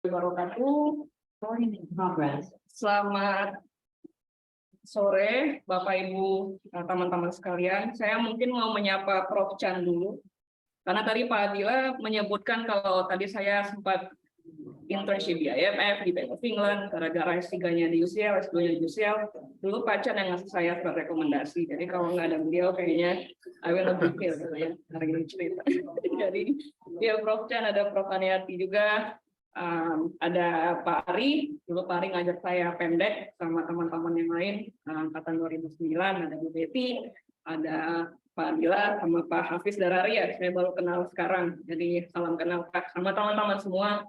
Wabarakatuh. Selamat sore, Bapak Ibu, teman-teman sekalian. Saya mungkin mau menyapa Prof. Chan dulu, karena tadi Pak Adila menyebutkan kalau tadi saya sempat internship di IMF, di Bank of England, gara-gara S3-nya di UCL, S2-nya di UCL. Dulu Pak Chan yang ngasih saya surat rekomendasi. Jadi kalau nggak ada beliau, kayaknya I will not be here gitu ya, hari ini cerita. Jadi dia Prof. Chan, ada Prof. Aniati juga. Ada Pak Ari, dulu Pak Ari ngajak saya pendek sama teman-teman yang lain, angkatan 2009, ada Bu Betty, ada Pak Adila, sama Pak Hafiz Dararia, saya baru kenal sekarang, jadi salam kenal Pak, sama teman-teman semua.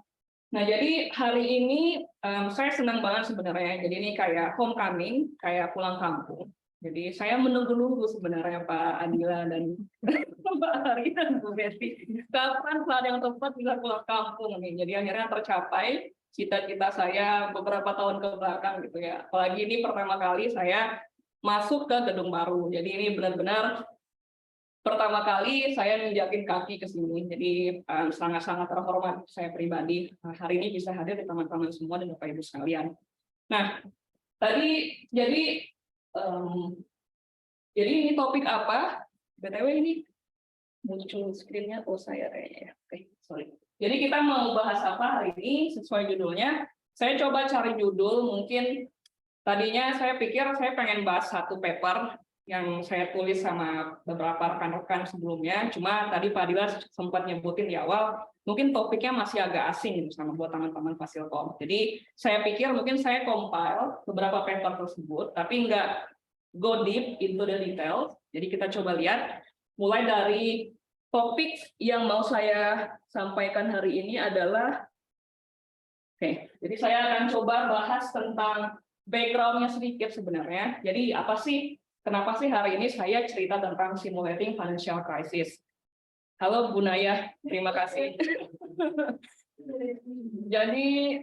Nah, jadi hari ini saya senang banget sebenarnya, jadi ini kayak homecoming, kayak pulang kampung. Jadi saya menunggu-nunggu sebenarnya Pak Adila dan Pak Ari dan Bu Betty, kapan saat yang tepat bisa pulang kampung nih. Jadi akhirnya tercapai cita-cita saya beberapa tahun ke belakang gitu ya. Apalagi ini pertama kali saya masuk ke gedung baru. Jadi ini benar-benar pertama kali saya menjakin kaki ke sini. Jadi sangat-sangat terhormat saya pribadi hari ini bisa hadir di teman-teman semua dan Bapak Ibu sekalian. Nah, tadi jadi ini topik apa? BTW ini muncul screen-nya, saya kayaknya ya. Oke, sorry. Jadi kita mau bahas apa hari ini sesuai judulnya. Saya coba cari judul, mungkin tadinya saya pikir saya pengen bahas satu paper yang saya tulis sama beberapa rekan-rekan sebelumnya. Cuma tadi Pak Adila sempat nyebutin di awal, mungkin topiknya masih agak asing sama buat teman-teman Fasilkom. Jadi saya pikir mungkin saya compile beberapa paper tersebut, tapi nggak go deep into the details. Jadi kita coba lihat, mulai dari topik yang mau saya sampaikan hari ini adalah, jadi saya akan coba bahas tentang background-nya sedikit sebenarnya. Jadi apa sih, kenapa sih hari ini saya cerita tentang simulating financial crisis? Halo Bu Naya, terima kasih. Jadi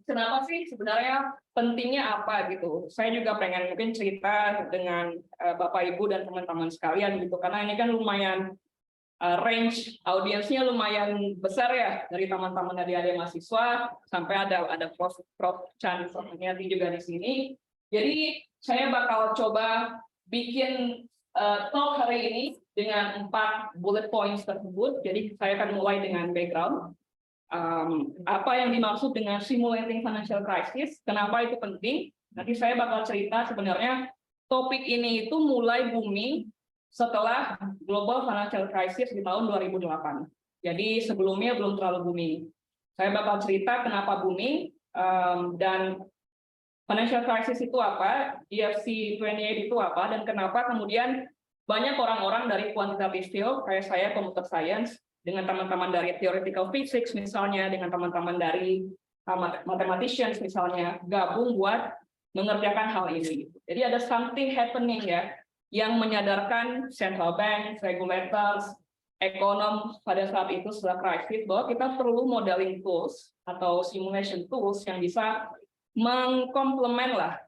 kenapa sih sebenarnya pentingnya apa gitu? Saya juga pengen mungkin cerita dengan Bapak Ibu dan teman-teman sekalian gitu, karena ini kan lumayan range audiensnya lumayan besar ya, dari teman-teman adik-adik mahasiswa sampai ada Prof. Chan juga di sini. Jadi saya bakal coba bikin talk hari ini dengan 4 bullet points tersebut. Jadi saya akan mulai dengan background. Apa yang dimaksud dengan simulating financial crisis, kenapa itu penting. Nanti saya bakal cerita sebenarnya topik ini itu mulai booming setelah global financial crisis di tahun 2008. Jadi sebelumnya belum terlalu booming. Saya bakal cerita kenapa booming, dan financial crisis itu apa, GFC 28 itu apa, dan kenapa kemudian banyak orang-orang dari quantitative field, kayak saya computer science, dengan teman-teman dari theoretical physics misalnya, dengan teman-teman dari mathematicians misalnya, gabung buat mengerjakan hal ini. Jadi ada something happening ya, yang menyadarkan central bank, regulators, ekonom pada saat itu setelah krisis, bahwa kita perlu modeling tools atau simulation tools yang bisa mengkomplement lah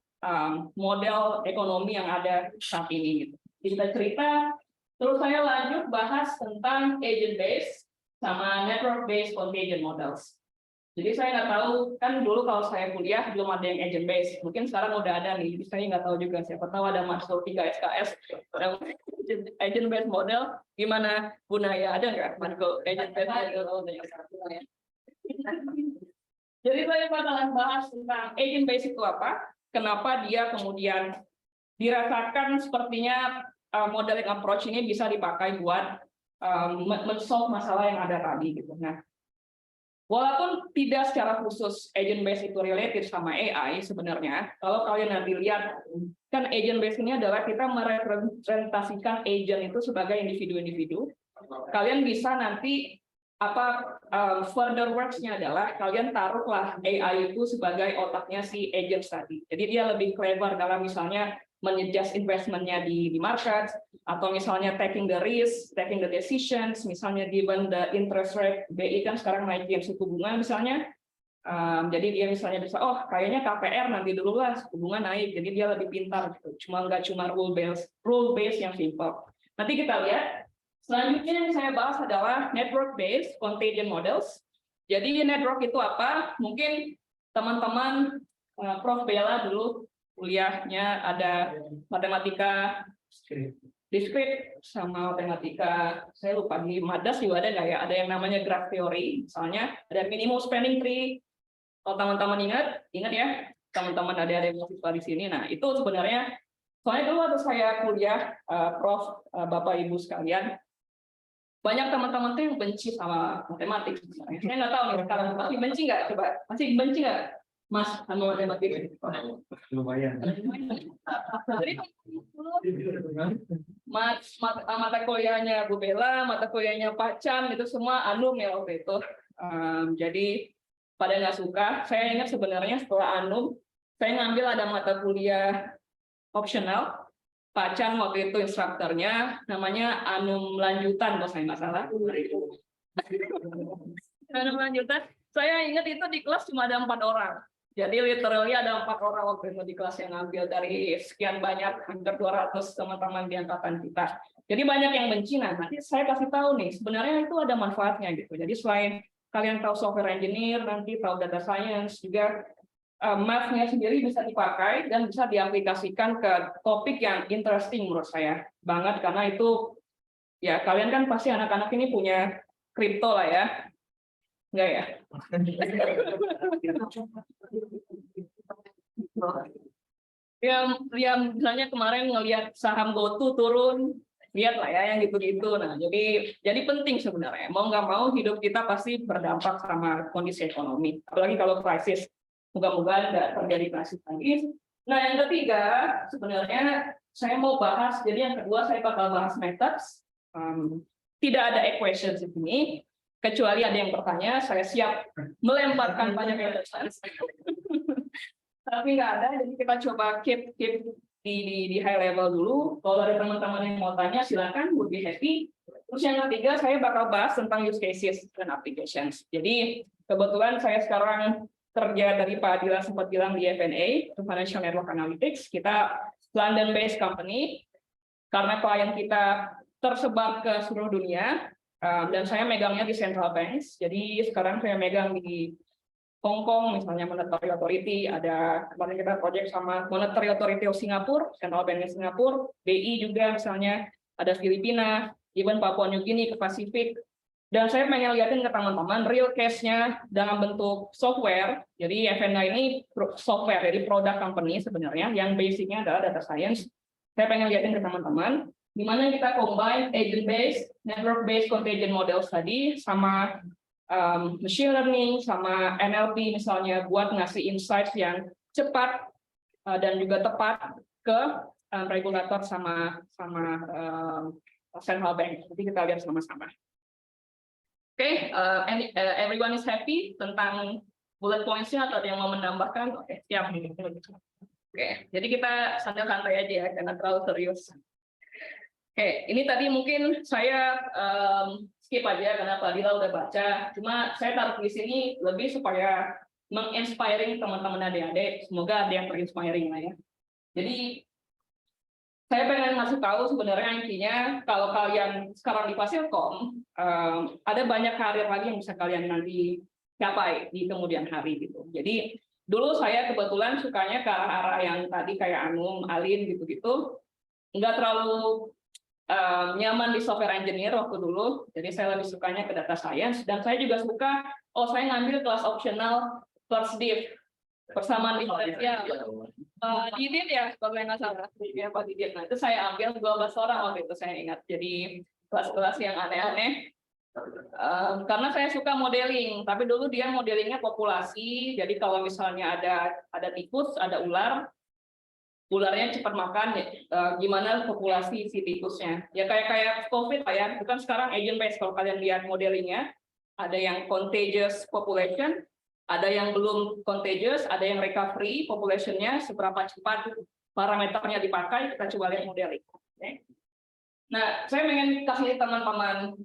model ekonomi yang ada saat ini. Gitu. Kita cerita, terus saya lanjut bahas tentang agent based sama network based contagion models. Jadi saya nggak tahu, kan dulu kalau saya kuliah belum ada yang agent based, mungkin sekarang udah ada nih, jadi saya nggak tahu juga, siapa tahu ada masuk 3 SKS agent based model. Gimana Bu Naya, ada nggak masuk agent based model? Jadi saya bakalan bahas tentang agent based itu apa, kenapa dia kemudian dirasakan sepertinya modeling approach ini bisa dipakai buat men-solve masalah yang ada tadi gitu. Nah, walaupun tidak secara khusus agent based itu related sama AI sebenarnya, kalau kalian nanti lihat kan agent based ini adalah kita merepresentasikan agent itu sebagai individu-individu. Kalian bisa nanti further works-nya adalah kalian taruhlah AI itu sebagai otaknya si agent tadi. Jadi dia lebih clever dalam misalnya menadjust investment-nya di market, atau misalnya taking the risk, taking the decisions, misalnya given the interest rate, BI kan sekarang naikin suku bunga misalnya, jadi dia misalnya bisa, oh kayaknya KPR nanti dulu lah suku bunga naik, jadi dia lebih pintar gitu. Nggak cuma rule based yang simple. Nanti kita lihat. Selanjutnya yang saya bahas adalah network based contagion models. Jadi network itu apa? Mungkin teman-teman Prof. Bella dulu kuliahnya ada matematika diskrit sama matematika, saya lupa di Madas juga ada nggak ya? Ada yang namanya graph theory, misalnya ada minimum spanning tree. Kalau teman-teman ingat ya, teman-teman ada yang mahasiswa di sini. Nah itu sebenarnya, soalnya dulu waktu saya kuliah, Prof, Bapak Ibu sekalian, banyak teman-teman tuh yang benci sama matematik sebenarnya. Saya nggak tahu nih sekarang masih benci nggak? Coba masih benci nggak, Mas, sama matematik? Lumayan. Jadi mata kuliahnya Bu Bella, mata kuliahnya Pak Chan itu semua anum ya waktu itu. Jadi pada nggak suka. Saya ingat sebenarnya setelah anum, saya ngambil ada mata kuliah opsional. Pak Chan waktu itu instrukturnya, namanya anum lanjutan kalau saya nggak salah. Anum lanjutan, saya ingat itu di kelas cuma ada 4 orang. Jadi literally ada 4 orang waktu itu di kelas yang ngambil dari sekian banyak, hampir 200 teman-teman di angkatan kita. Jadi banyak yang benci. Nah, nanti saya kasih tahu nih, sebenarnya itu ada manfaatnya gitu. Jadi selain kalian tahu software engineer, nanti tahu data science, juga math-nya sendiri bisa dipakai dan bisa diaplikasikan ke topik yang interesting menurut saya banget, karena itu ya kalian kan pasti anak-anak ini punya kripto lah ya, enggak ya? Yang misalnya kemarin ngelihat saham GoTo turun, lihat lah ya yang gitu-gitu. Nah jadi penting sebenarnya, mau nggak mau hidup kita pasti berdampak sama kondisi ekonomi, apalagi kalau krisis. Moga-moga tidak terjadi krisis lagi. Nah, yang ketiga, sebenarnya saya mau bahas, jadi yang kedua saya bakal bahas methods. Tidak ada equations di sini, kecuali ada yang bertanya, saya siap melemparkan banyak equations. Tapi nggak ada, jadi kita coba keep di high level dulu. Kalau ada teman-teman yang mau tanya, silakan, would be happy. Terus yang ketiga, saya bakal bahas tentang use cases dan applications. Jadi kebetulan saya sekarang kerja dari Pak Adila sempat bilang di FNA, Financial Network Analytics, kita London-based company, karena klien kita tersebar ke seluruh dunia, dan saya megangnya di central banks, jadi sekarang saya megang di Hong Kong, misalnya Monetary Authority, ada kemarin kita project sama Monetary Authority of Singapore, Central Bank Singapura, BI juga misalnya, ada Filipina, even Papua New Guinea ke Pasifik. Dan saya pengen lihatin ke teman-teman real case-nya dalam bentuk software. Jadi FNA ini software, jadi product company sebenarnya, yang basic-nya adalah data science. Saya pengen lihatin ke teman-teman, di mana kita combine agent-based, network-based contagion models tadi, sama machine learning, sama NLP misalnya, buat ngasih insights yang cepat dan juga tepat ke regulator sama central bank. Jadi kita lihat sama-sama. Oke, everyone is happy tentang bullet points-nya, atau ada yang mau menambahkan? Oke, siap. Oke, jadi kita santai-santai aja ya, jangan terlalu serius. Oke, ini tadi mungkin saya skip aja karena Pak Dila udah baca. Cuma saya taruh di sini lebih supaya menginspiring teman-teman adik-adik. Semoga ada yang terinspiring lah ya. Jadi saya pengen ngasih tahu sebenarnya intinya, kalau kalian sekarang di Fasilkom, ada banyak karir lagi yang bisa kalian nanti capai di kemudian hari gitu. Jadi dulu saya kebetulan sukanya ke arah yang tadi kayak Anum, Alin gitu-gitu, nggak terlalu nyaman di software engineer waktu dulu. Jadi saya lebih sukanya ke data science, dan saya juga suka, saya ngambil kelas optional first div persamaan ya. Didit ya, kalau nggak salah, ya Pak Didit. Nah itu saya ambil 12 orang waktu itu, saya ingat. Jadi kelas-kelas yang aneh-aneh. Karena saya suka modeling, tapi dulu dia modelingnya populasi. Jadi kalau misalnya ada tikus, ada ular, ularnya cepat makan, gimana populasi si tikusnya? Ya kayak COVID lah ya. Itu kan sekarang agent based, kalau kalian lihat modelingnya, ada yang contagious population, ada yang belum contagious, ada yang recovery population-nya, seberapa cepat parameternya dipakai, kita coba lihat modeling. Okay. Nah, saya ingin kasih teman-teman,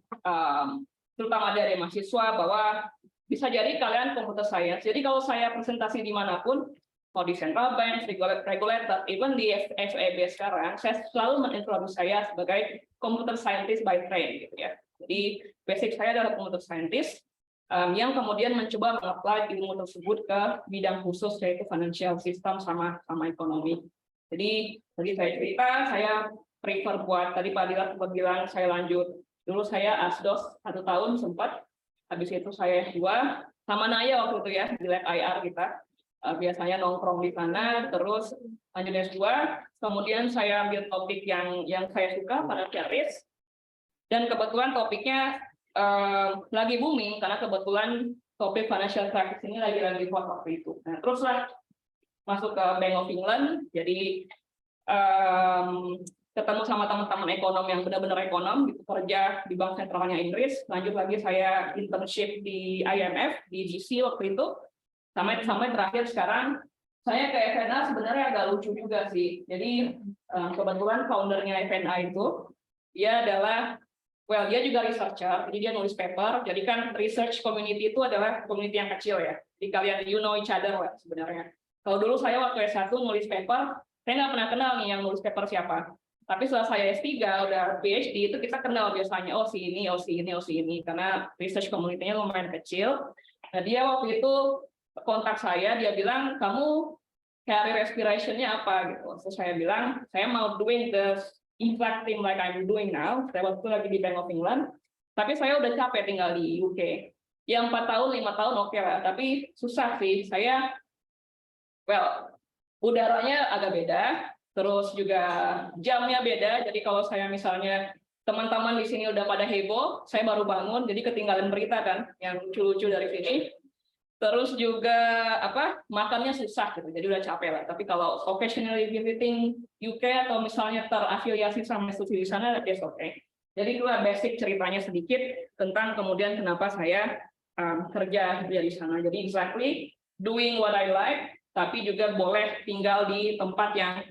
terutama dari mahasiswa, bahwa bisa jadi kalian computer science. Jadi kalau saya presentasi dimanapun, mau di central bank, regulator, even di FEB sekarang, saya selalu mengintroduksi saya sebagai computer scientist by trade, gitu ya. Jadi basic saya adalah computer scientist. yang kemudian mencoba mengapply ilmu tersebut ke bidang khusus yaitu financial system sama ekonomi. Jadi tadi saya cerita, saya prefer buat tadi Pak Dila sempat bilang saya lanjut. Dulu saya asdos 1 tahun sempat, habis itu saya S2 sama Naya waktu itu ya di lab IR kita. Biasanya nongkrong di sana, terus lanjut S2, kemudian saya ambil topik yang saya suka, financial risk, dan kebetulan topiknya lagi booming karena kebetulan topik financial crisis ini lagi hot waktu itu. Nah, teruslah masuk ke Bank of England, jadi ketemu sama teman-teman ekonom yang benar-benar ekonom, gitu, kerja di bank sentralnya Inggris. Lanjut lagi saya internship di IMF di DC waktu itu, sampai terakhir sekarang saya ke FNA sebenarnya agak lucu juga sih. Jadi kebetulan foundernya FNA itu dia adalah dia juga researcher, jadi dia nulis paper. Jadi kan research community itu adalah community yang kecil ya. Jadi kalian know each other lah sebenarnya. Kalau dulu saya waktu S1 nulis paper, saya nggak pernah kenal nih yang nulis paper siapa. Tapi setelah saya S3, udah PhD, itu kita kenal biasanya, oh si ini, oh si ini, oh si ini. Karena research community-nya lumayan kecil. Nah dia waktu itu kontak saya, dia bilang, kamu career aspiration-nya apa? Gitu. Terus saya bilang, saya mau doing the exact thing like I'm doing now. Saya waktu itu lagi di Bank of England, tapi saya udah capek tinggal di UK. Ya 4 tahun, 5 tahun oke lah, tapi susah sih. Saya, udaranya agak beda, terus juga jamnya beda. Jadi kalau saya misalnya teman-teman di sini udah pada heboh, saya baru bangun, jadi ketinggalan berita kan, yang lucu-lucu dari sini. Terus juga makannya susah gitu, jadi udah capek lah. Tapi kalau occasionally visiting UK atau misalnya terafiliasi sama institusi di sana, that's okay. Jadi dua basic ceritanya sedikit tentang kemudian kenapa saya kerja di sana. Jadi exactly doing what I like, tapi juga boleh tinggal di tempat yang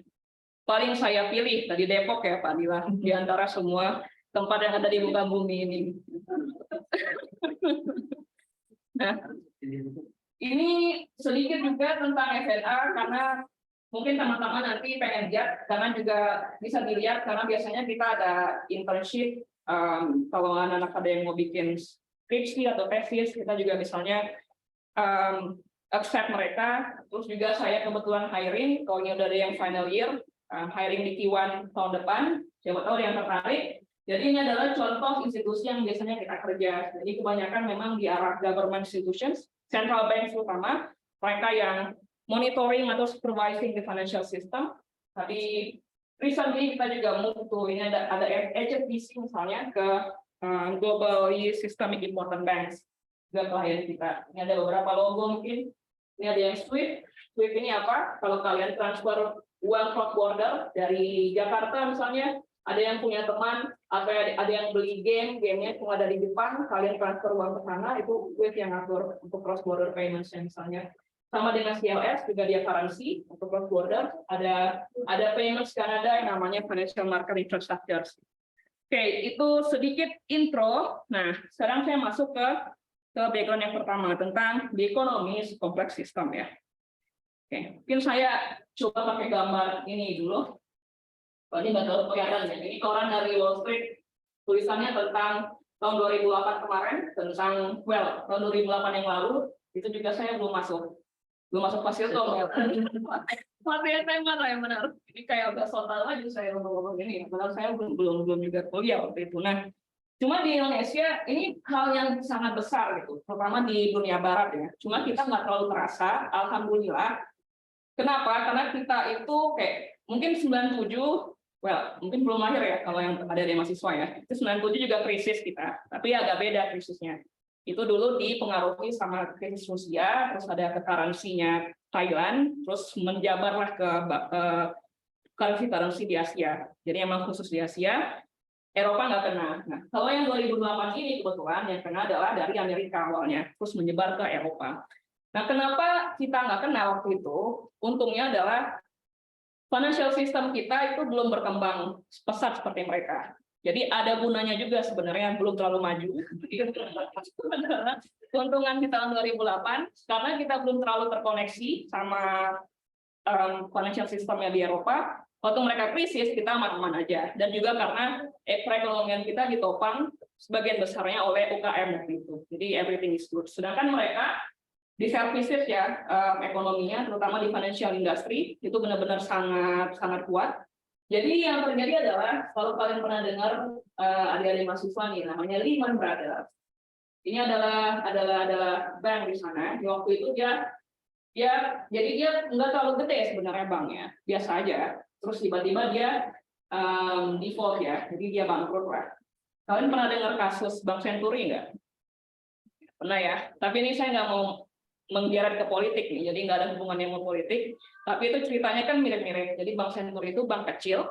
paling saya pilih dari Depok ya Pak Dila, di antara semua tempat yang ada di muka bumi ini. Nah, ini sedikit juga tentang FNA karena mungkin teman-teman nanti pengen lihat, karena juga bisa dilihat karena biasanya kita ada internship, kalau anak-anak ada yang mau bikin skripsi atau tesis, kita juga misalnya accept mereka. Terus juga saya kebetulan hiring, kalau ini udah ada yang final year, hiring di T1 tahun depan, siapa tahu yang tertarik. Jadi ini adalah contoh institusi yang biasanya kita kerja. Jadi kebanyakan memang di arah government institutions, central bank terutama, mereka yang monitoring atau supervising the financial system. Tapi recently kita juga move to, ini ada HSBC misalnya ke globally systemic important banks, juga klien kita. Ini ada beberapa logo mungkin. Ini ada yang Swift. Swift ini apa? Kalau kalian transfer uang cross border dari Jakarta misalnya, ada yang punya teman atau ada yang beli gamenya cuma dari Jepang, kalian transfer uang ke sana, itu Swift yang ngatur untuk cross border payments misalnya. Sama dengan CLS juga dia currency untuk cross border, ada payments Kanada yang namanya financial market infrastructures. Oke, itu sedikit intro. Nah, sekarang saya masuk ke background yang pertama tentang the economy is complex system ya. Oke, mungkin saya coba pakai gambar ini dulu. Ini nggak terlalu kelihatan ya. Ini koran dari Wall Street, tulisannya tentang tahun 2008 kemarin, tentang tahun 2008 yang lalu, itu juga saya belum masuk fasilkom ya. Masih SMA lah yang benar. Ini kayak udah total aja saya ngomong ini. Padahal saya belum juga kuliah waktu itu. Nah, cuma di Indonesia ini hal yang sangat besar gitu, terutama di dunia barat ya. Cuma kita nggak terlalu terasa, alhamdulillah. Kenapa? Karena kita itu kayak mungkin 97, mungkin belum lahir ya kalau yang ada dari mahasiswa ya. Itu 97 juga krisis kita, tapi agak beda krisisnya. Itu dulu dipengaruhi sama krisis Rusia, terus ada ke currency-nya Thailand, terus menjabarlah ke currency di Asia. Jadi emang khusus di Asia, Eropa nggak kena. Nah, kalau yang 2008 ini kebetulan yang kena adalah dari Amerika awalnya, terus menyebar ke Eropa. Nah, kenapa kita nggak kena waktu itu? Untungnya adalah financial system kita itu belum berkembang pesat seperti mereka. Jadi ada gunanya juga sebenarnya, belum terlalu maju. Keuntungan di tahun 2008, karena kita belum terlalu terkoneksi sama financial systemnya di Eropa. Waktu mereka krisis, kita aman-aman aja. Dan juga karena perekonomian kita ditopang sebagian besarnya oleh UKM gitu. Jadi everything is good. Sedangkan mereka di services ya ekonominya, terutama di financial industry itu benar-benar sangat kuat. Jadi yang terjadi adalah kalau kalian pernah dengar adik-adik mahasiswa nih namanya Lehman Brothers. Ini adalah bank di sana. Di waktu itu dia jadi dia nggak terlalu gede sebenarnya banknya, biasa aja. Terus tiba-tiba dia default ya, jadi dia bangkrut lah. Kalian pernah dengar kasus Bank Senturi nggak? Pernah ya. Tapi ini saya nggak mau menggeret ke politik nih, jadi nggak ada hubungannya sama politik. Tapi itu ceritanya kan mirip-mirip. Jadi Bank Senturi itu bank kecil,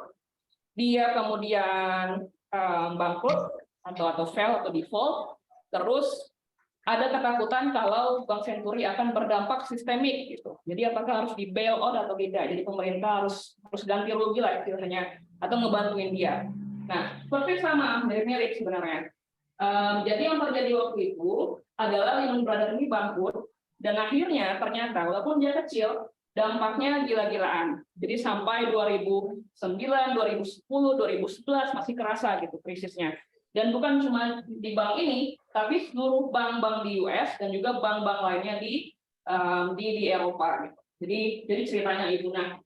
dia kemudian bangkrut atau fail atau default, terus ada ketakutan kalau Bank Senturi akan berdampak sistemik gitu. Jadi apakah harus di bail out atau tidak? Jadi pemerintah harus ganti rugi lah istilahnya atau ngebantuin dia. Nah, seperti sama mirip-mirip sebenarnya. Jadi yang terjadi waktu itu adalah Lehman Brothers ini bangkrut. Dan akhirnya ternyata walaupun dia kecil, dampaknya gila-gilaan. Jadi sampai 2009, 2010, 2011 masih kerasa gitu krisisnya. Dan bukan cuma di bank ini, tapi seluruh bank-bank di US dan juga bank-bank lainnya di Eropa. Gitu. Jadi ceritanya itu. Nah,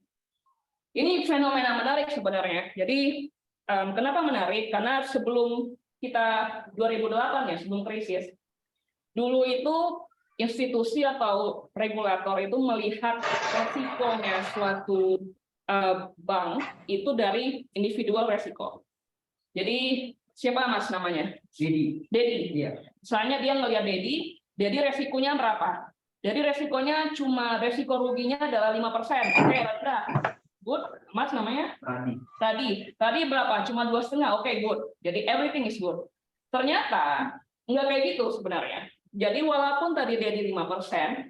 ini fenomena menarik sebenarnya. Jadi kenapa menarik? Karena sebelum kita 2008 ya, sebelum krisis, dulu itu institusi atau regulator itu melihat resikonya suatu bank itu dari individual resiko. Jadi siapa Mas namanya? Dedi. Iya. Misalnya dia ngelihat Dedi resikonya berapa? Jadi resikonya cuma resiko ruginya adalah 5%. Oke, rendah. Good. Mas namanya? Tadi berapa? Cuma 2,5. Oke, good. Jadi everything is good. Ternyata nggak kayak gitu sebenarnya. Jadi walaupun tadi dia di 5%,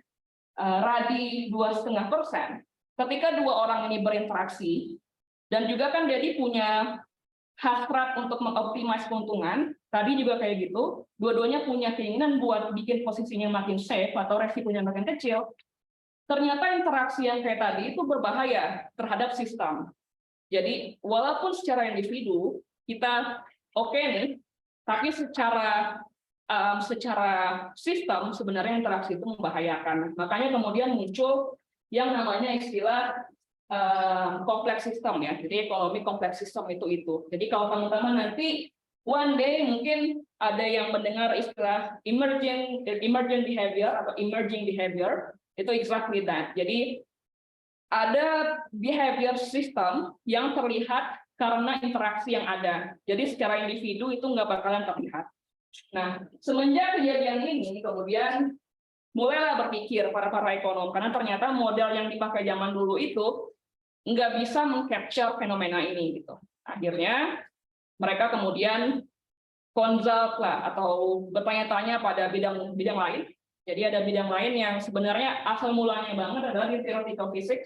Radi 2,5%, ketika dua orang ini berinteraksi, dan juga kan Dedi punya hasrat untuk mengoptimasi keuntungan, tadi juga kayak gitu, dua-duanya punya keinginan buat bikin posisinya makin safe atau resikonya makin kecil, ternyata interaksi yang kayak tadi itu berbahaya terhadap sistem. Jadi walaupun secara individu kita oke nih, tapi secara sistem sebenarnya interaksi itu membahayakan. Makanya kemudian muncul yang namanya istilah kompleks sistem ya. Jadi ekonomi kompleks sistem itu. Jadi kalau teman-teman nanti one day mungkin ada yang mendengar istilah emergent behavior atau emerging behavior, itu exactly that. Jadi ada behavior system yang terlihat karena interaksi yang ada. Jadi secara individu itu nggak bakalan terlihat. Nah, semenjak kejadian ini, kemudian mulailah berpikir para ekonom, karena ternyata model yang dipakai zaman dulu itu nggak bisa meng-capture fenomena ini. Gitu. Akhirnya, mereka kemudian consult lah, atau bertanya-tanya pada bidang lain. Jadi ada bidang lain yang sebenarnya asal mulanya banget adalah di theoretical physics.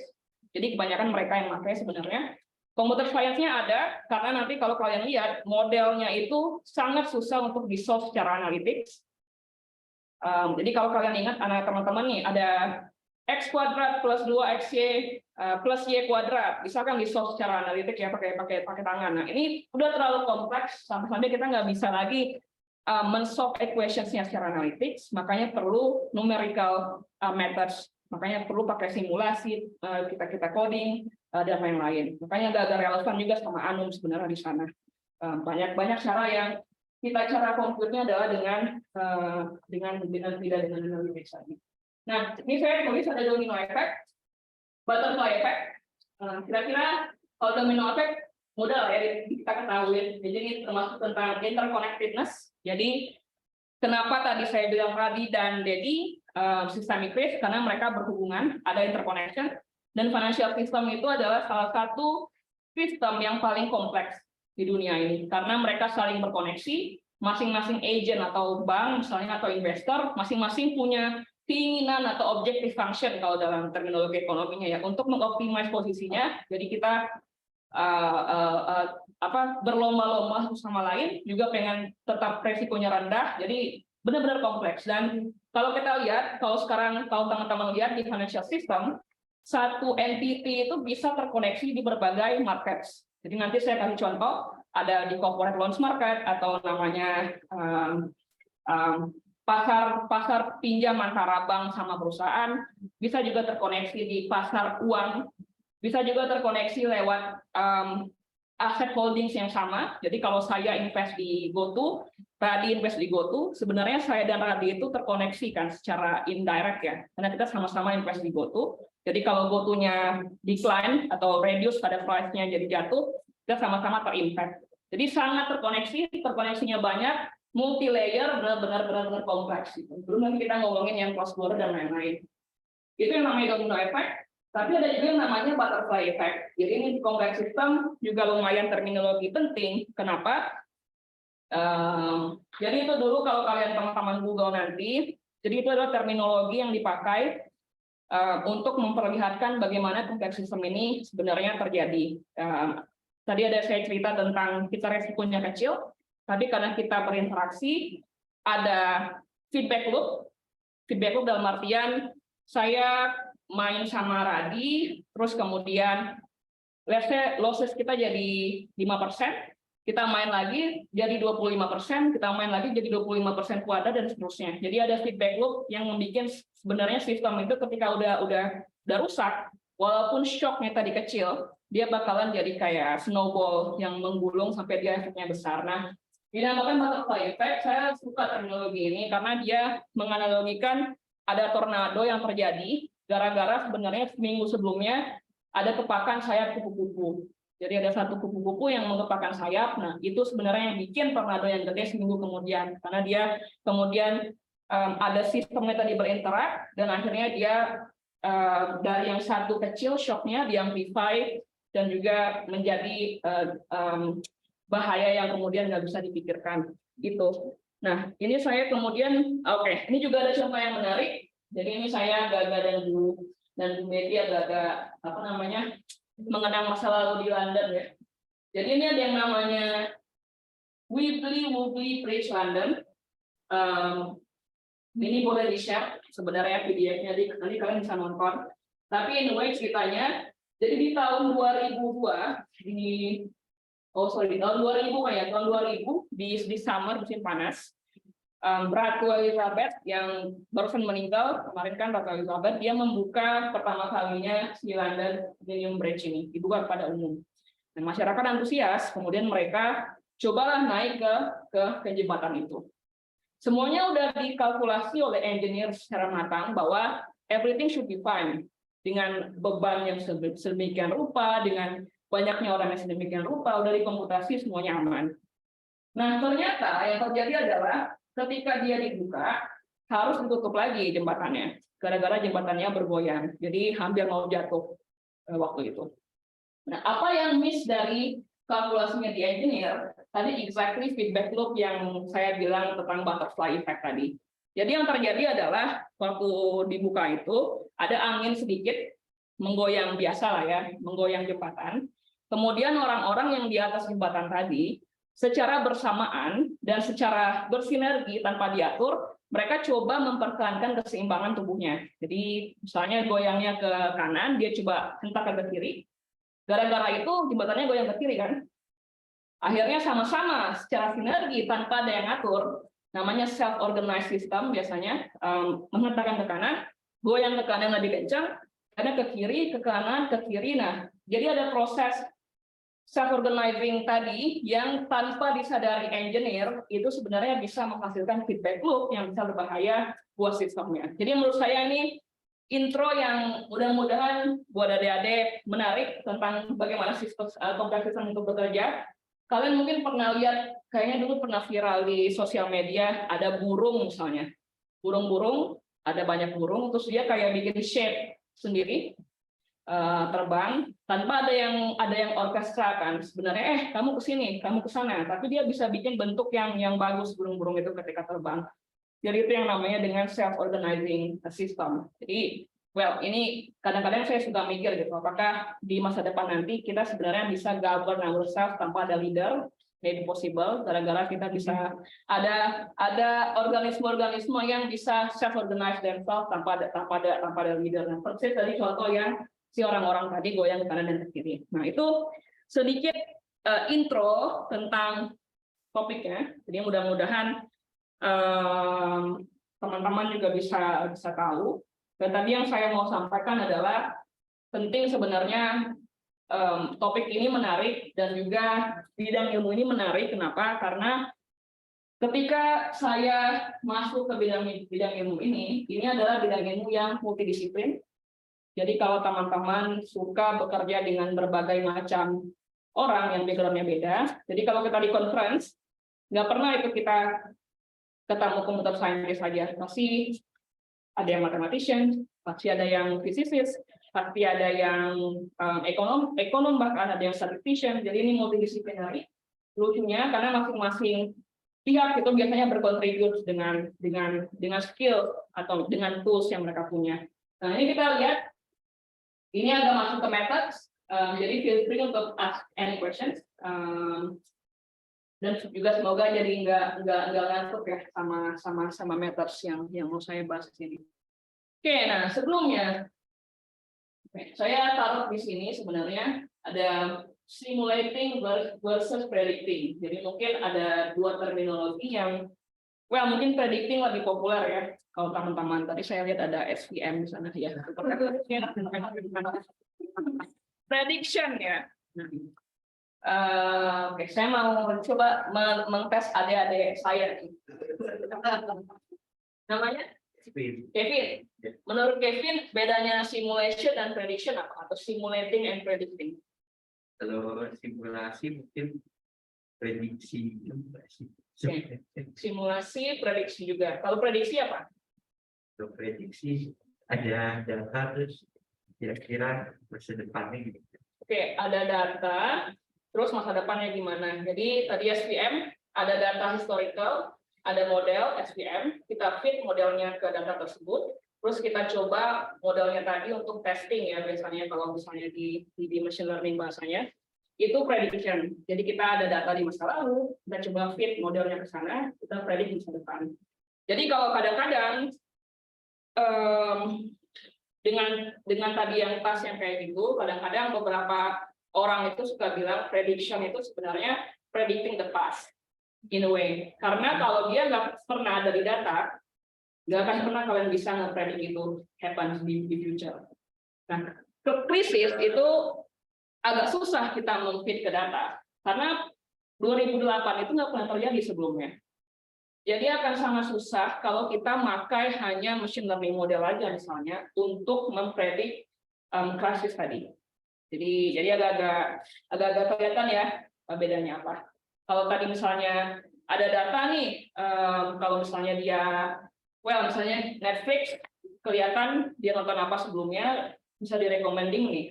Jadi kebanyakan mereka yang pakai sebenarnya. Computer science-nya ada, karena nanti kalau kalian lihat, modelnya itu sangat susah untuk di-solve secara analytics. Jadi kalau kalian ingat, anak teman-teman nih, ada X kuadrat plus 2XY plus Y kuadrat, bisa kan di-solve secara analitik ya, pakai tangan. Nah, ini udah terlalu kompleks, sampai kita nggak bisa lagi men-solve equations-nya secara analytics, makanya perlu numerical methods, makanya perlu pakai simulasi, kita coding, dan lain-lain. Makanya agak relevan juga sama Anum sebenarnya di sana. Banyak cara yang cara konkretnya adalah dengan analytics tadi. Nah, ini saya tulis ada domino effect, butterfly effect. Kira-kira kalau domino effect mudah ya kita ketahui. Jadi ini termasuk tentang interconnectedness. Jadi kenapa tadi saya bilang Radi dan Dedi systemic risk, karena mereka berhubungan, ada interconnection. Dan financial system itu adalah salah satu sistem yang paling kompleks di dunia ini, karena mereka saling berkoneksi, masing-masing agent atau bank misalnya atau investor, masing-masing punya keinginan atau objective function kalau dalam terminologi ekonominya ya, untuk mengoptimize posisinya. Jadi kita berlomba-lomba satu sama lain, juga pengen tetap resikonya rendah. Jadi benar-benar kompleks. Dan kalau kita lihat, kalau teman-teman lihat di financial system, satu entity itu bisa terkoneksi di berbagai markets. Jadi nanti saya kasih contoh, ada di corporate loans market atau namanya pasar pinjam antara bank sama perusahaan, bisa juga terkoneksi di pasar uang, bisa juga terkoneksi lewat aset holdings yang sama. Jadi kalau saya invest di GoTo, Radi invest di GoTo, sebenarnya saya dan Radi itu terkoneksi kan secara indirect ya, karena kita sama-sama invest di GoTo. Jadi kalau GoTo-nya decline atau reduce pada price-nya jadi jatuh, kita sama-sama terimpact. Jadi sangat terkoneksi, terkoneksinya banyak, multi layer, benar-benar kompleks. Belum nanti kita ngomongin yang cross border dan lain-lain. Itu yang namanya domino effect. Tapi ada juga yang namanya butterfly effect. Jadi ini di kompleks sistem juga lumayan terminologi penting. Kenapa? Jadi itu dulu kalau kalian teman-teman Google nanti, jadi itu adalah terminologi yang dipakai untuk memperlihatkan bagaimana kompleks sistem ini sebenarnya terjadi. Tadi ada saya cerita tentang kita resikonya kecil, tapi karena kita berinteraksi, ada feedback loop. Feedback loop dalam artian saya main sama Radi, terus kemudian let's say losses kita jadi 5%, kita main lagi jadi 25%, kita main lagi jadi 25% kuadrat dan seterusnya. Jadi ada feedback loop yang membuat sebenarnya sistem itu ketika udah rusak, walaupun shocknya tadi kecil, dia bakalan jadi kayak snowball yang menggulung sampai dia efeknya besar. Nah, dinamakan butterfly effect. Saya suka terminologi ini karena dia menganalogikan ada tornado yang terjadi gara-gara sebenarnya seminggu sebelumnya ada kepakan sayap kupu-kupu. Jadi ada satu kupu-kupu yang mengepakkan sayap. Nah, itu sebenarnya yang bikin tornado yang gede seminggu kemudian. Karena dia kemudian ada sistemnya tadi berinteraksi dan akhirnya dia dari yang satu kecil shocknya diamplify dan juga menjadi bahaya yang kemudian nggak bisa dipikirkan gitu. Nah, ini saya kemudian ini juga ada contoh yang menarik. Jadi ini saya agak-agak dan Bu Medi agak-agak mengenang masa lalu di London ya. Jadi ini ada yang namanya Wibbly Wobbly Bridge London. Ini boleh di-share sebenarnya PDF-nya, nanti kalian bisa nonton. Tapi anyway ceritanya, jadi di tahun 2002 di tahun 2000 tahun 2000 di summer musim panas, Ratu Elizabeth yang barusan meninggal kemarin kan, Ratu Elizabeth dia membuka pertama kalinya si London Millennium Bridge ini, dibuka kepada umum. Dan masyarakat antusias, kemudian mereka cobalah naik ke jembatan itu. Semuanya udah dikalkulasi oleh engineer secara matang bahwa everything should be fine. Dengan beban yang sedemikian rupa, dengan banyaknya orang yang sedemikian rupa, udah dikomputasi semuanya aman. Nah, ternyata yang terjadi adalah ketika dia dibuka, harus ditutup lagi jembatannya. Gara-gara jembatannya bergoyang. Jadi hampir mau jatuh waktu itu. Nah, apa yang miss dari kalkulasinya di engineer? Tadi exactly feedback loop yang saya bilang tentang butterfly effect tadi. Jadi yang terjadi adalah waktu dibuka itu ada angin sedikit menggoyang biasa lah ya, menggoyang jembatan. Kemudian orang-orang yang di atas jembatan tadi secara bersamaan dan secara bersinergi tanpa diatur, mereka coba mempertahankan keseimbangan tubuhnya. Jadi misalnya goyangnya ke kanan, dia coba hentak ke kiri. Gara-gara itu jembatannya goyang ke kiri kan. Akhirnya sama-sama secara sinergi tanpa ada yang ngatur, namanya self-organized system biasanya, menghentakkan ke kanan, goyang ke kanan lebih kencang, ada ke kiri, ke kanan, ke kiri. Nah, jadi ada proses self-organizing tadi yang tanpa disadari engineer itu sebenarnya bisa menghasilkan feedback loop yang bisa berbahaya buat sistemnya. Jadi menurut saya ini intro yang mudah-mudahan buat adik-adik menarik tentang bagaimana sistem kompleks sistem itu bekerja. Kalian mungkin pernah lihat, kayaknya dulu pernah viral di sosial media, ada burung misalnya. Burung-burung, ada banyak burung, terus dia kayak bikin shape sendiri, terbang, tanpa ada yang orkestra kan. Sebenarnya, kamu ke sini, kamu ke sana. Tapi dia bisa bikin bentuk yang bagus burung-burung itu ketika terbang. Jadi itu yang namanya dengan self-organizing system. Jadi, ini kadang-kadang saya suka mikir gitu, apakah di masa depan nanti kita sebenarnya bisa govern ourselves tanpa ada leader, maybe possible, gara-gara kita bisa ada organisme-organisme yang bisa self-organize themselves tanpa ada leader. Nah, persis tadi contoh yang si orang-orang tadi goyang ke kanan dan ke kiri. Nah, itu sedikit intro tentang topiknya. Jadi mudah-mudahan teman-teman juga bisa tahu. Dan tadi yang saya mau sampaikan adalah penting sebenarnya topik ini menarik dan juga bidang ilmu ini menarik. Kenapa? Karena ketika saya masuk ke bidang ilmu ini adalah bidang ilmu yang multidisiplin. Jadi kalau teman-teman suka bekerja dengan berbagai macam orang yang background-nya beda, jadi kalau kita di conference, nggak pernah itu kita ketemu computer scientist saja, pasti ada yang mathematician, pasti ada yang physicist, pasti ada yang ekonom bahkan ada yang statistician. Jadi ini multidisipliner. Lucunya karena masing-masing pihak itu biasanya berkontribut dengan skill atau dengan tools yang mereka punya. Nah ini kita lihat, ini agak masuk ke methods, jadi feel free untuk ask any questions. Dan juga semoga jadi nggak ngantuk ya sama methods yang mau saya bahas di sini. Oke, nah sebelumnya saya taruh di sini sebenarnya ada simulating versus predicting. Jadi mungkin ada dua terminologi yang, mungkin predicting lebih populer ya. Kalau teman-teman tadi saya lihat ada SVM di sana ya. Prediction ya. Oke, saya mau coba mengtes adik-adik saya. Namanya Kevin. Menurut Kevin, bedanya simulation dan prediction apa? Atau simulating and predicting? Kalau simulasi mungkin prediksi. Okay. Simulasi, prediksi juga. Kalau prediksi apa? Kalau prediksi ada data terus kira-kira masa depannya gitu. Oke, ada data, terus masa depannya gimana? Jadi tadi SVM ada data historical, ada model SVM, kita fit modelnya ke data tersebut, terus kita coba modelnya tadi untuk testing ya, biasanya kalau misalnya di machine learning bahasanya, itu prediction. Jadi kita ada data di masa lalu, kita coba fit modelnya ke sana, kita predict masa depan. Jadi kalau kadang-kadang dengan tadi yang pas yang kayak gitu, kadang-kadang beberapa orang itu suka bilang prediction itu sebenarnya predicting the past in a way. Karena kalau dia nggak pernah ada di data, nggak akan pernah kalian bisa nge-predict itu happen di future. Nah, ke krisis itu agak susah kita meng-fit ke data, karena 2008 itu nggak pernah terjadi sebelumnya. Jadi akan sangat susah kalau kita pakai hanya machine learning model aja misalnya untuk mempredik krisis tadi. Jadi agak-agak kelihatan ya bedanya apa. Kalau tadi misalnya ada data nih, kalau misalnya misalnya Netflix kelihatan dia nonton apa sebelumnya, bisa direkomending nih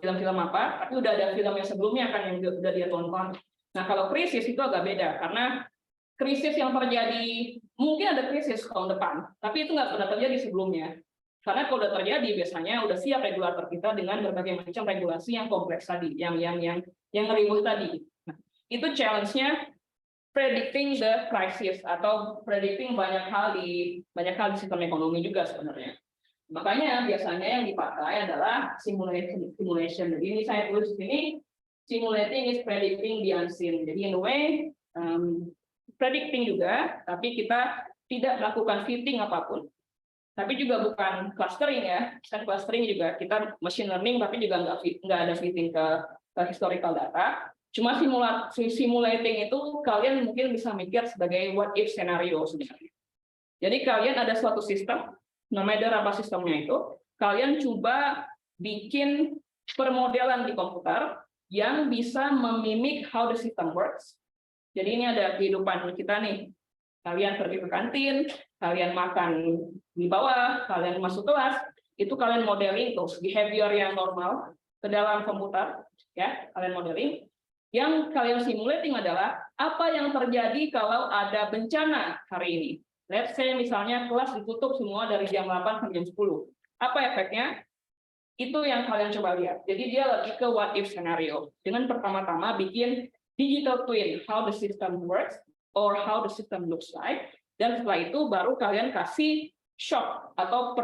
film-film apa, tapi udah ada film yang sebelumnya kan yang udah dia tonton. Nah kalau krisis itu agak beda karena krisis yang terjadi, mungkin ada krisis tahun depan, tapi itu nggak pernah terjadi sebelumnya. Karena kalau udah terjadi, biasanya udah siap regulator kita dengan berbagai macam regulasi yang kompleks tadi, yang ribut tadi. Nah, itu challenge-nya predicting the crisis atau predicting banyak hal di sistem ekonomi juga sebenarnya. Makanya biasanya yang dipakai adalah simulation. Jadi ini saya tulis di sini, simulating is predicting the unseen. Jadi in a way, predicting juga, tapi kita tidak melakukan fitting apapun. Tapi juga bukan clustering ya, kan clustering juga kita machine learning, tapi juga nggak ada fitting ke historical data. Cuma simulating itu kalian mungkin bisa mikir sebagai what if scenario sebenarnya. Jadi kalian ada suatu sistem, no matter apa sistemnya itu, kalian coba bikin permodelan di komputer yang bisa memimik how the system works. Jadi ini ada kehidupan kita nih. Kalian pergi ke kantin, kalian makan di bawah, kalian masuk kelas, itu kalian modeling terus behavior yang normal ke dalam komputer, ya, kalian modeling. Yang kalian simulating adalah apa yang terjadi kalau ada bencana hari ini. Let's say misalnya kelas ditutup semua dari jam 8 sampai jam 10. Apa efeknya? Itu yang kalian coba lihat. Jadi dia lebih ke what if scenario. Dengan pertama-tama bikin digital twin, how the system works or how the system looks like, dan setelah itu baru kalian kasih shock atau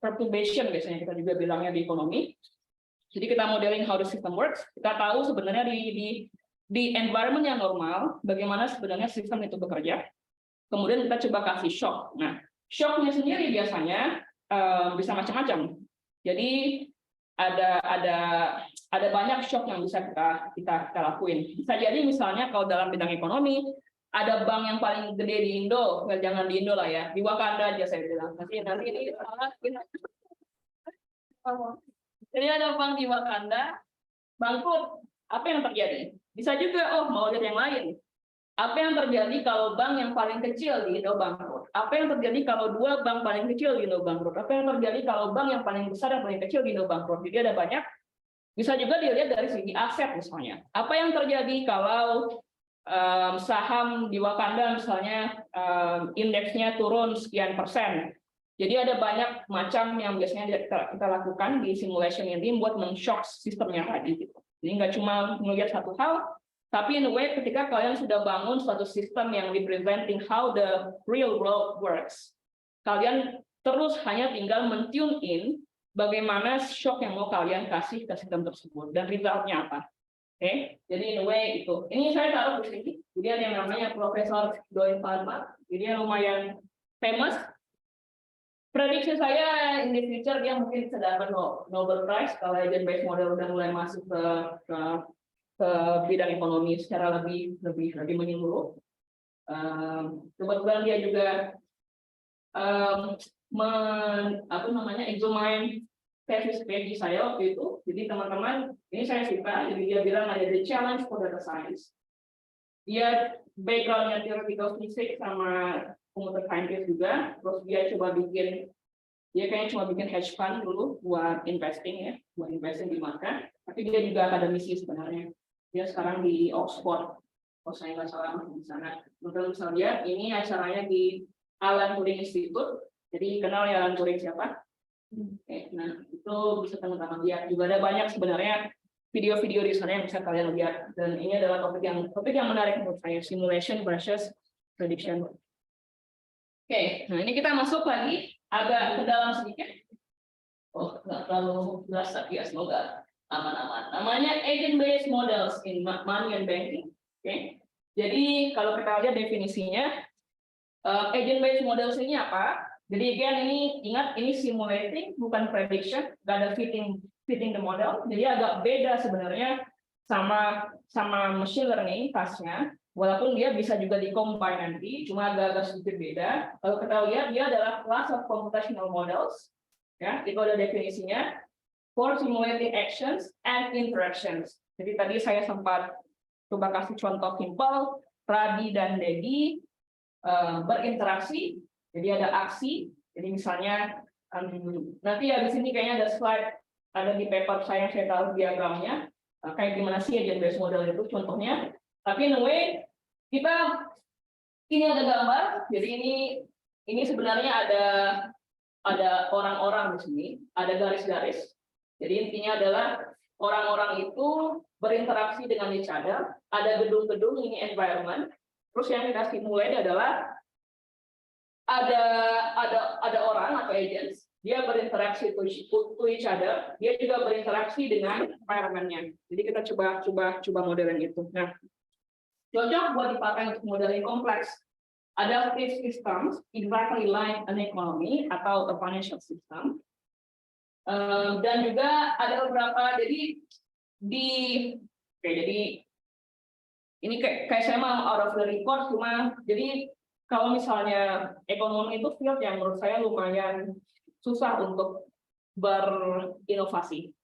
perturbation biasanya kita juga bilangnya di ekonomi. Jadi kita modeling how the system works, kita tahu sebenarnya di environment yang normal, bagaimana sebenarnya sistem itu bekerja. Kemudian kita coba kasih shock. Nah, shocknya sendiri biasanya bisa macam-macam. Jadi ada banyak shock yang bisa kita lakuin. Bisa jadi misalnya kalau dalam bidang ekonomi ada bank yang paling gede di Indo, jangan di Indo lah ya, di Wakanda aja saya bilang. Nanti ini salah. Jadi ada bank di Wakanda bangkrut, apa yang terjadi? Bisa juga, oh mau lihat yang lain. Apa yang terjadi kalau bank yang paling kecil di Indo bangkrut? Apa yang terjadi kalau dua bank paling kecil di Indo bangkrut? Apa yang terjadi kalau bank yang paling besar dan paling kecil di Indo bangkrut? Jadi ada banyak. Bisa juga dilihat dari segi aset misalnya. Apa yang terjadi kalau saham di Wakanda misalnya indeksnya turun sekian persen? Jadi ada banyak macam yang biasanya kita lakukan di simulation ini buat men-shock sistemnya tadi. Gitu. Jadi nggak cuma melihat satu hal, tapi in a way ketika kalian sudah bangun suatu sistem yang representing how the real world works, kalian terus hanya tinggal men-tune in bagaimana shock yang mau kalian kasih ke sistem tersebut dan resultnya apa. Oke, jadi in a way itu. Ini saya taruh di sini. Jadi ada yang namanya Profesor Doyle Farma. Jadi yang lumayan famous. Prediksi saya in the future dia mungkin bisa dapat Nobel Prize kalau agent based model udah mulai masuk ke bidang ekonomi secara lebih menyeluruh. Kebetulan dia juga examine tesis PhD saya waktu itu. Jadi teman-teman, ini saya suka. Jadi dia bilang ada the challenge for data science. Dia backgroundnya theoretical physics sama computer scientist juga. Terus dia kayaknya cuma bikin hedge fund dulu buat investing ya, buat investing di market. Tapi dia juga akademisi sebenarnya. Dia sekarang di Oxford, kalau saya nggak salah di sana. Menurut saya ini acaranya di Alan Turing Institute. Jadi kenal ya Alan Turing siapa? Oke, nah itu bisa teman-teman lihat. Juga ada banyak sebenarnya video-video di sana yang bisa kalian lihat. Dan ini adalah topik yang menarik menurut saya, simulation versus prediction. Oke, nah ini kita masuk lagi agak ke dalam sedikit. Oh, nggak terlalu jelas tapi ya semoga aman-aman. Namanya agent-based models in money and banking. Oke, jadi kalau kita lihat definisinya, agent-based models ini apa? Jadi again ini ingat ini simulating bukan prediction, nggak ada fitting the model. Jadi agak beda sebenarnya sama machine learning tasnya. Walaupun dia bisa juga di-combine nanti, cuma agak sedikit beda. Kalau kita lihat, dia adalah class of computational models. Ya, itu ada definisinya. For simulating actions and interactions. Jadi tadi saya sempat coba kasih contoh simpel, Radi dan Dedi berinteraksi, jadi ada aksi. Jadi misalnya, nanti ya di sini kayaknya ada slide, ada di paper saya taruh diagramnya, kayak gimana sih agent-based model itu contohnya. Tapi in a way, ini ada gambar. Jadi ini sebenarnya ada orang-orang di sini, ada garis-garis. Jadi intinya adalah orang-orang itu berinteraksi dengan each other. Ada gedung-gedung, ini environment. Terus yang kita simulate adalah ada orang atau agents, dia berinteraksi to each other, dia juga berinteraksi dengan environment-nya. Jadi kita coba modeling itu. Nah, cocok buat dipakai untuk modeling kompleks. Adaptive systems, exactly like an economy atau a financial system. Dan juga ada beberapa, jadi ini kayak saya mau out of the report, cuma jadi kalau misalnya ekonomi itu field yang menurut saya lumayan susah untuk berinovasi.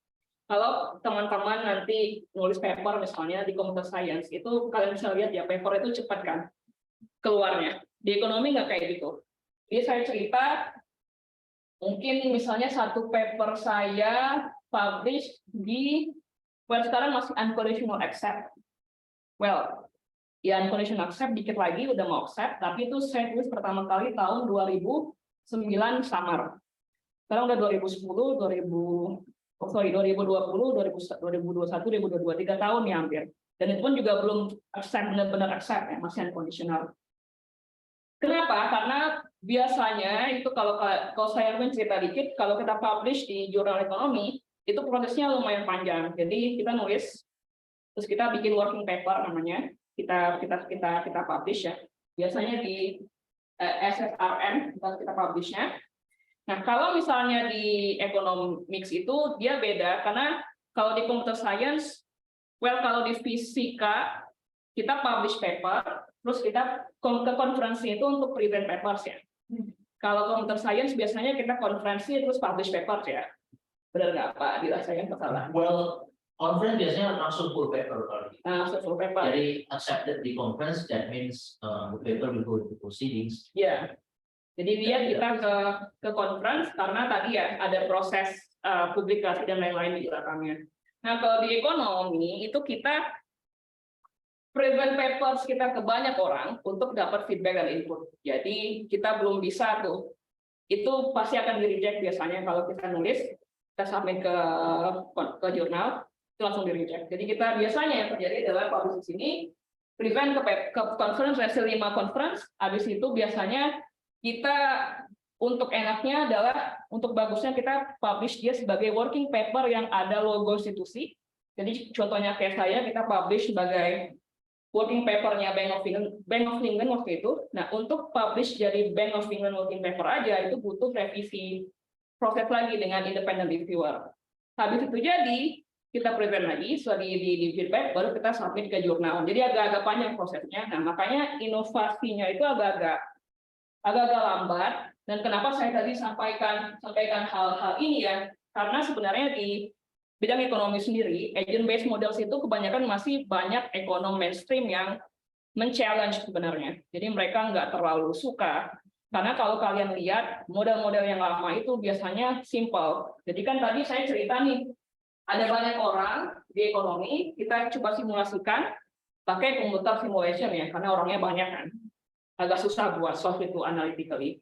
Kalau teman-teman nanti nulis paper misalnya di computer science, itu kalian bisa lihat ya paper itu cepat kan keluarnya. Di ekonomi nggak kayak gitu. Jadi saya cerita, mungkin misalnya satu paper saya publish di, sekarang masih unconditional accept. Well, ya unconditional accept dikit lagi udah mau accept, tapi itu saya tulis pertama kali tahun 2009 summer. Sekarang udah 2020, 2021, 2022, 3 tahun ya hampir. Dan itu pun juga belum benar-benar accept ya, masih unconditional. Kenapa? Karena biasanya itu kalau saya cerita dikit, kalau kita publish di jurnal ekonomi, itu prosesnya lumayan panjang. Jadi kita nulis terus kita bikin working paper namanya, kita publish ya. Biasanya di SSRN kita publishnya. Nah, kalau misalnya di economics itu dia beda karena kalau di computer science, kalau di fisika kita publish paper, terus kita ke konferensi itu untuk present papers ya. Kalau computer science biasanya kita konferensi terus publish papers ya. Benar nggak Pak? Dirasakan salah. Well, conference biasanya langsung full paper kalau gitu. Langsung full paper. Jadi accepted di conference, that means the paper will go to proceedings. Ya. Jadi kita ke conference karena tadi ya ada proses publikasi dan lain-lain di belakangnya. Nah, kalau di ekonomi itu kita present papers kita ke banyak orang untuk dapat feedback dan input. Jadi kita belum bisa tuh. Itu pasti akan di-reject biasanya kalau kita nulis, kita submit ke jurnal, itu langsung di-reject. Jadi kita biasanya yang terjadi adalah publish di sini, present ke conference, hasil 5 conference, habis itu biasanya kita untuk enaknya adalah untuk bagusnya kita publish dia sebagai working paper yang ada logo institusi. Jadi contohnya kayak saya, kita publish sebagai working paper-nya Bank of England waktu itu. Nah, untuk publish jadi Bank of England working paper aja itu butuh revisi proses lagi dengan independent reviewer. Habis itu jadi kita present lagi, setelah di feedback baru kita submit ke jurnal. Jadi agak-agak panjang prosesnya. Nah, makanya inovasinya itu agak-agak lambat. Dan kenapa saya tadi sampaikan hal-hal ini ya? Karena sebenarnya di bidang ekonomi sendiri, agent-based models itu kebanyakan masih banyak ekonom mainstream yang men-challenge sebenarnya. Jadi mereka nggak terlalu suka. Karena kalau kalian lihat, model-model yang lama itu biasanya simple. Jadi kan tadi saya cerita nih, ada banyak orang di ekonomi, kita coba simulasikan, pakai komputer simulation ya, karena orangnya banyak kan. Agak susah buat solve itu analytically.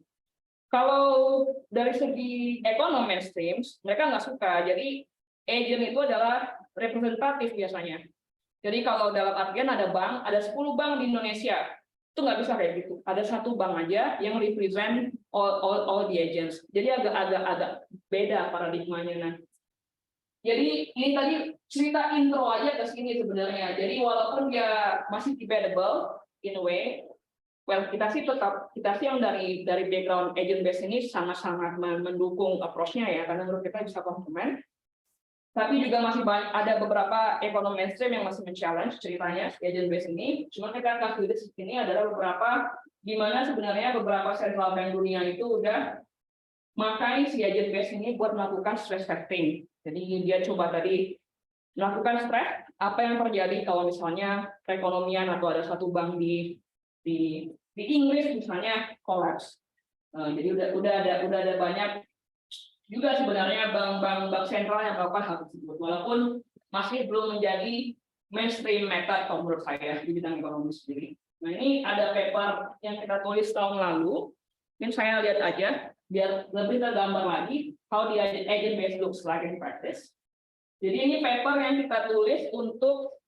Kalau dari segi ekonomi mainstream, mereka nggak suka. Jadi agent itu adalah representatif biasanya. Jadi kalau dalam artian ada bank, ada 10 bank di Indonesia, itu nggak bisa kayak gitu. Ada satu bank aja yang represent all the agents. Jadi agak beda paradigmanya. Nah, jadi ini tadi cerita intro aja ke sini sebenarnya. Jadi walaupun dia masih debatable in a way, kita sih yang dari background agent based ini sangat-sangat mendukung approach-nya ya, karena menurut kita bisa komplement. Tapi juga masih ada beberapa ekonomi mainstream yang masih men-challenge ceritanya agent based ini. Cuma kita kasih di sini adalah beberapa gimana sebenarnya beberapa central bank dunia itu udah makai si agent based ini buat melakukan stress testing. Jadi dia coba tadi melakukan stress apa yang terjadi kalau misalnya perekonomian atau ada satu bank di Inggris misalnya collapse. Jadi udah ada banyak juga sebenarnya bank sentral yang melakukan hal tersebut, walaupun masih belum menjadi mainstream method kalau menurut saya di bidang ekonomi sendiri. Nah, ini ada paper yang kita tulis tahun lalu, mungkin saya lihat aja biar lebih tergambar lagi how the agent based looks like in practice. Jadi ini paper yang kita tulis untuk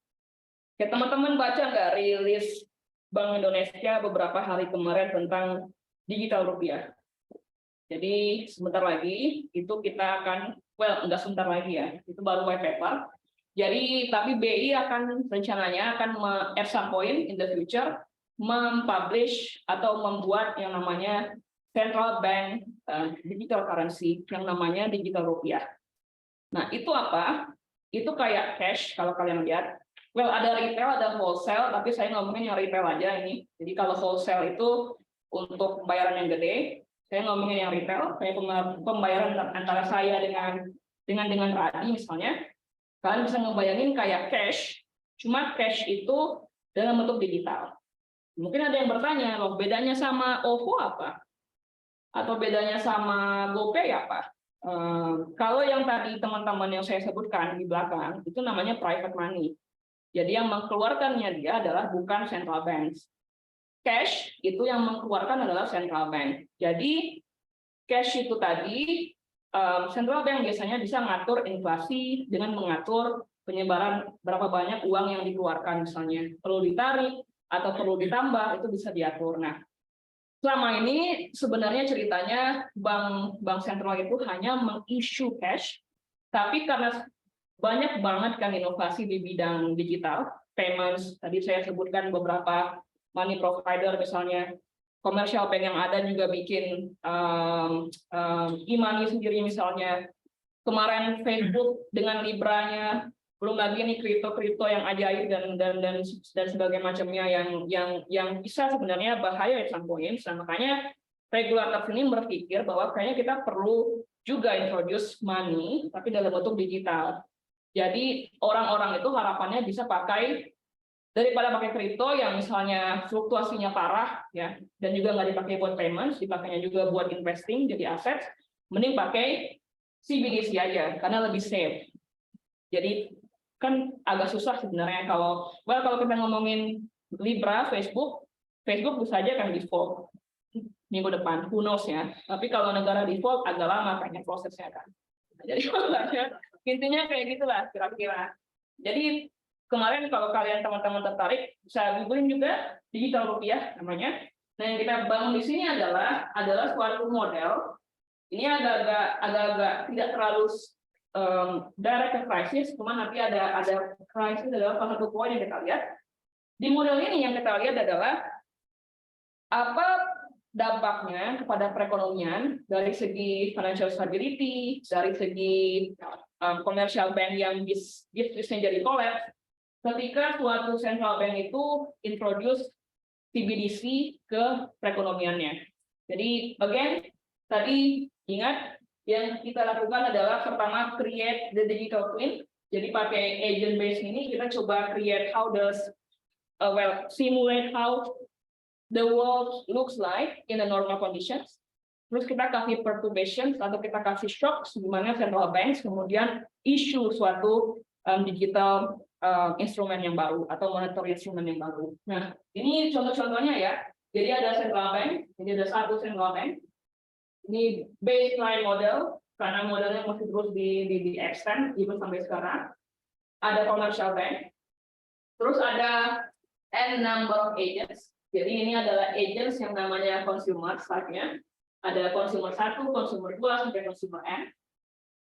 teman-teman baca nggak rilis Bank Indonesia beberapa hari kemarin tentang digital rupiah. Jadi sebentar lagi itu kita akan, enggak sebentar lagi ya, itu baru white paper. Jadi tapi BI akan rencananya akan at some point in the future mempublish atau membuat yang namanya central bank digital currency yang namanya digital rupiah. Nah itu apa? Itu kayak cash kalau kalian lihat. Ada retail, ada wholesale, tapi saya ngomongin yang retail aja ini. Jadi kalau wholesale itu untuk pembayaran yang gede. Saya ngomongin yang retail, kayak pembayaran antara saya dengan Radi misalnya. Kalian bisa ngebayangin kayak cash, cuma cash itu dalam bentuk digital. Mungkin ada yang bertanya, loh bedanya sama OVO apa? Atau bedanya sama GoPay apa? Kalau yang tadi teman-teman yang saya sebutkan di belakang, itu namanya private money. Jadi yang mengeluarkannya dia adalah bukan central banks. Cash itu yang mengeluarkan adalah central bank. Jadi cash itu tadi central bank biasanya bisa mengatur inflasi dengan mengatur penyebaran berapa banyak uang yang dikeluarkan misalnya perlu ditarik atau perlu ditambah itu bisa diatur. Nah, selama ini sebenarnya ceritanya bank sentral itu hanya meng-issue cash, tapi karena banyak banget kan inovasi di bidang digital, payments, tadi saya sebutkan beberapa money provider misalnya, commercial bank yang ada juga bikin e-money sendiri misalnya. Kemarin Facebook dengan Libra-nya, belum lagi nih kripto yang ajaib dan sebagainya macamnya yang bisa sebenarnya bahaya at some point. Nah, makanya regulator ini berpikir bahwa kayaknya kita perlu juga introduce money tapi dalam bentuk digital. Jadi orang-orang itu harapannya bisa pakai, daripada pakai kripto yang misalnya fluktuasinya parah ya, dan juga nggak dipakai buat payments, dipakainya juga buat investing jadi aset, mending pakai CBDC aja karena lebih safe. Jadi kan agak susah sebenarnya kalau kita ngomongin Libra, Facebook bisa aja kan default minggu depan, who knows ya. Tapi kalau negara default agak lama kayaknya prosesnya kan. Jadi makanya intinya kayak gitulah kira-kira. Jadi kemarin kalau kalian teman-teman tertarik bisa googling juga digital rupiah namanya. Nah yang kita bangun di sini adalah suatu model. Ini agak-agak tidak terlalu direct ke krisis, cuma nanti ada krisis adalah salah satu poin yang kita lihat. Di model ini yang kita lihat adalah apa dampaknya kepada perekonomian dari segi financial stability, dari segi commercial bank yang bisnisnya jadi collapse, ketika suatu central bank itu introduce CBDC ke perekonomiannya. Jadi, again, tadi ingat yang kita lakukan adalah pertama create the digital twin. Jadi pakai agent base ini kita coba create how does simulate how the world looks like in the normal conditions. Terus kita kasih perturbation atau kita kasih shocks di mana central banks kemudian issue suatu digital instrumen yang baru atau monetary instrument yang baru. Nah, ini contoh-contohnya ya. Jadi ada central bank, ini ada satu central bank. Ini baseline model karena modelnya masih terus di extend even sampai sekarang. Ada commercial bank. Terus ada n number of agents. Jadi ini adalah agents yang namanya consumer start-nya. Ada consumer 1, consumer 2 sampai consumer N.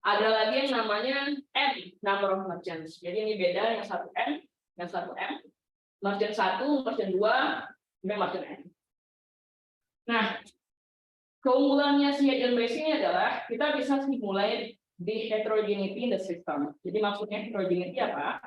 Ada lagi yang namanya M number of merchants. Jadi ini beda yang satu M, yang satu M. Merchant 1, merchant 2, sampai merchant N. Nah, keunggulannya si agent base ini adalah kita bisa simulate the heterogeneity in the system. Jadi maksudnya heterogeneity apa?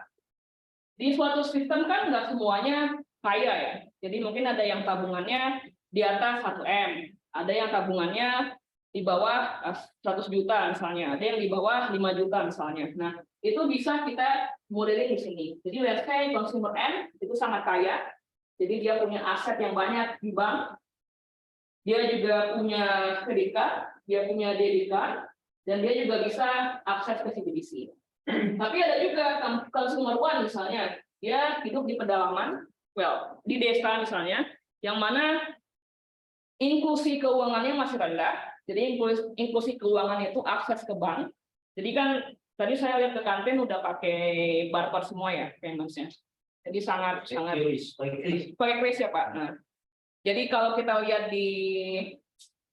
Di suatu sistem kan nggak semuanya kaya ya. Jadi mungkin ada yang tabungannya di atas 1 M, ada yang tabungannya di bawah 100 juta misalnya, ada yang di bawah 5 juta misalnya. Nah, itu bisa kita modeling di sini. Jadi let's say consumer M itu sangat kaya, jadi dia punya aset yang banyak di bank, dia juga punya kredit card, dia punya debit card, dan dia juga bisa akses ke CBDC. Tapi ada juga consumer one misalnya, dia hidup di pedalaman, di desa misalnya, yang mana inklusi keuangannya masih rendah. Jadi inklusi keuangan itu akses ke bank. Jadi kan tadi saya lihat ke kantin udah pakai barcode semua ya payment-nya. Jadi sangat pakai kris ya Pak. Nah, jadi kalau kita lihat di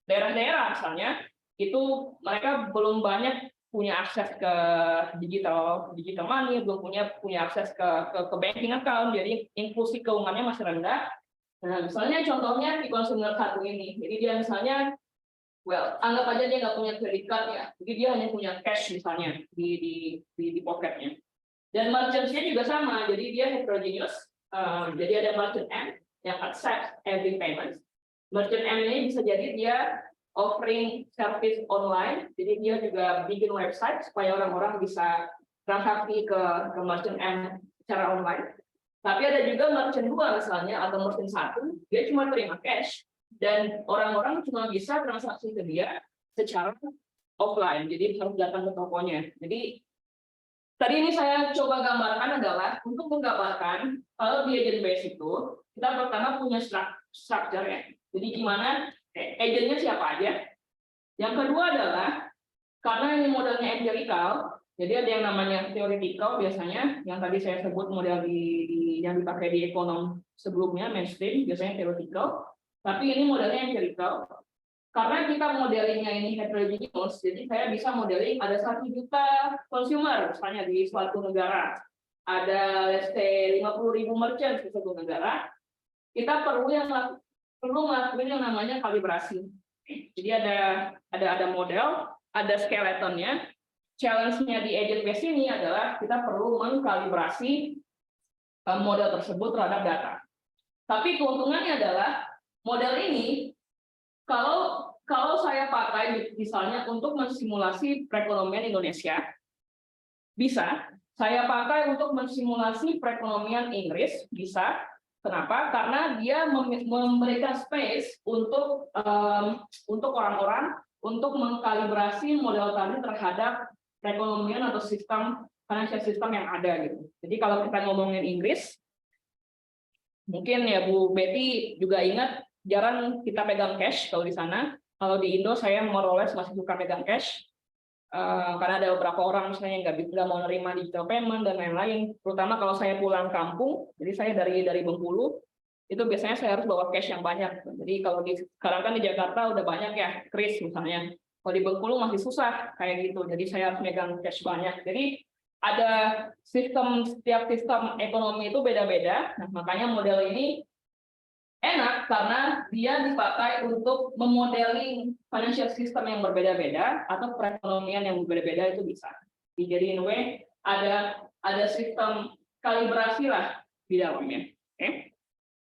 daerah-daerah misalnya, itu mereka belum banyak punya akses ke digital money, belum punya akses ke banking account, jadi inklusi keuangannya masih rendah. Nah, misalnya contohnya di consumer 1 ini, jadi dia misalnya, anggap aja dia nggak punya credit card ya, jadi dia hanya punya cash misalnya di pocketnya. Dan merchant-nya juga sama, jadi dia heterogeneous, jadi ada merchant M yang accept every payment. Merchant M ini bisa jadi dia offering service online, jadi dia juga bikin website supaya orang-orang bisa transaksi ke merchant M secara online. Tapi ada juga merchant 2 misalnya atau merchant 1, dia cuma terima cash dan orang-orang cuma bisa transaksi ke dia secara offline, jadi harus datang ke tokonya. Jadi tadi ini saya coba gambarkan adalah untuk menggambarkan kalau di agent base itu kita pertama punya structure ya. Jadi gimana agentnya siapa aja. Yang kedua adalah karena ini modelnya empirical, jadi ada yang namanya theoretical biasanya, yang tadi saya sebut model yang dipakai di ekonom sebelumnya mainstream biasanya theoretical, tapi ini modelnya empirical. karena kita modelingnya ini heterogeneous, jadi saya bisa modeling ada 1 juta consumer misalnya di suatu negara, ada let's say 50.000 merchant di suatu negara, kita perlu ngelakuin yang namanya kalibrasi. Jadi ada model, ada skeletonnya. Challenge-nya di agent based ini adalah kita perlu mengkalibrasi model tersebut terhadap data. Tapi keuntungannya adalah model ini kalau saya pakai misalnya untuk mensimulasi perekonomian Indonesia, bisa. Saya pakai untuk mensimulasi perekonomian Inggris, bisa. Kenapa? Karena dia memberikan space untuk orang-orang untuk mengkalibrasi model tadi terhadap perekonomian atau sistem financial system yang ada gitu. Jadi kalau kita ngomongin Inggris, mungkin ya Bu Betty juga ingat jarang kita pegang cash kalau di sana. Kalau di Indo saya more or less masih suka pegang cash. Karena ada beberapa orang misalnya nggak mau nerima digital payment dan lain-lain. Terutama kalau saya pulang kampung, jadi saya dari Bengkulu, itu biasanya saya harus bawa cash yang banyak. Jadi kalau sekarang kan di Jakarta udah banyak ya, kris misalnya. Kalau di Bengkulu masih susah kayak gitu. Jadi saya harus megang cash banyak. Jadi ada setiap sistem ekonomi itu beda-beda. Nah, makanya model ini enak karena dia dipakai untuk memodeling financial system yang berbeda-beda atau perekonomian yang berbeda-beda itu bisa. Jadi in a way ada sistem kalibrasi lah di dalamnya. Oke.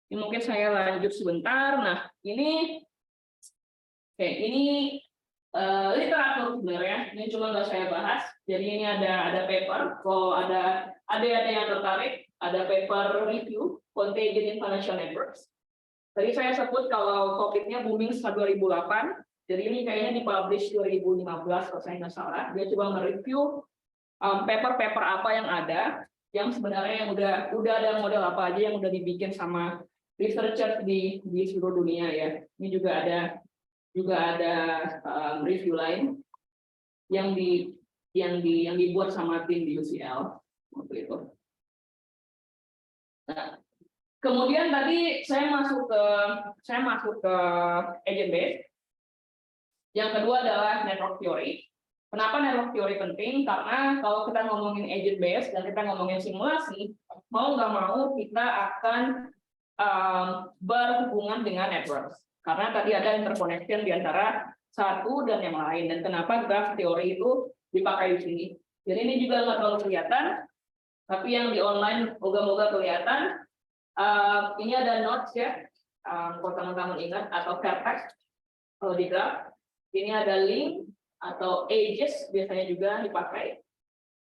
Ini mungkin saya lanjut sebentar. Nah, ini literatur sebenarnya. Ini cuma nggak saya bahas. Jadi ini ada paper. Kalau ada yang tertarik, ada paper review Contagion in Financial Networks. Tadi saya sebut kalau topiknya booming setelah 2008, jadi ini kayaknya dipublish 2015 kalau saya nggak salah. Dia coba mereview paper-paper apa yang ada, yang sebenarnya yang udah ada model apa aja yang udah dibikin sama researcher di seluruh dunia ya. Ini juga ada review lain yang dibuat sama tim di UCL seperti itu. Nah, kemudian tadi saya masuk ke agent based. Yang kedua adalah network theory. Kenapa network theory penting? Karena kalau kita ngomongin agent based dan kita ngomongin simulasi, mau nggak mau kita akan berhubungan dengan network. Karena tadi ada interconnection di antara satu dan yang lain. Dan kenapa graph theory itu dipakai di sini? Jadi ini juga nggak terlalu kelihatan, tapi yang di online moga-moga kelihatan. Ini ada nodes ya, kalau teman-teman ingat, atau vertex kalau di graph. Ini ada link atau edges biasanya juga dipakai.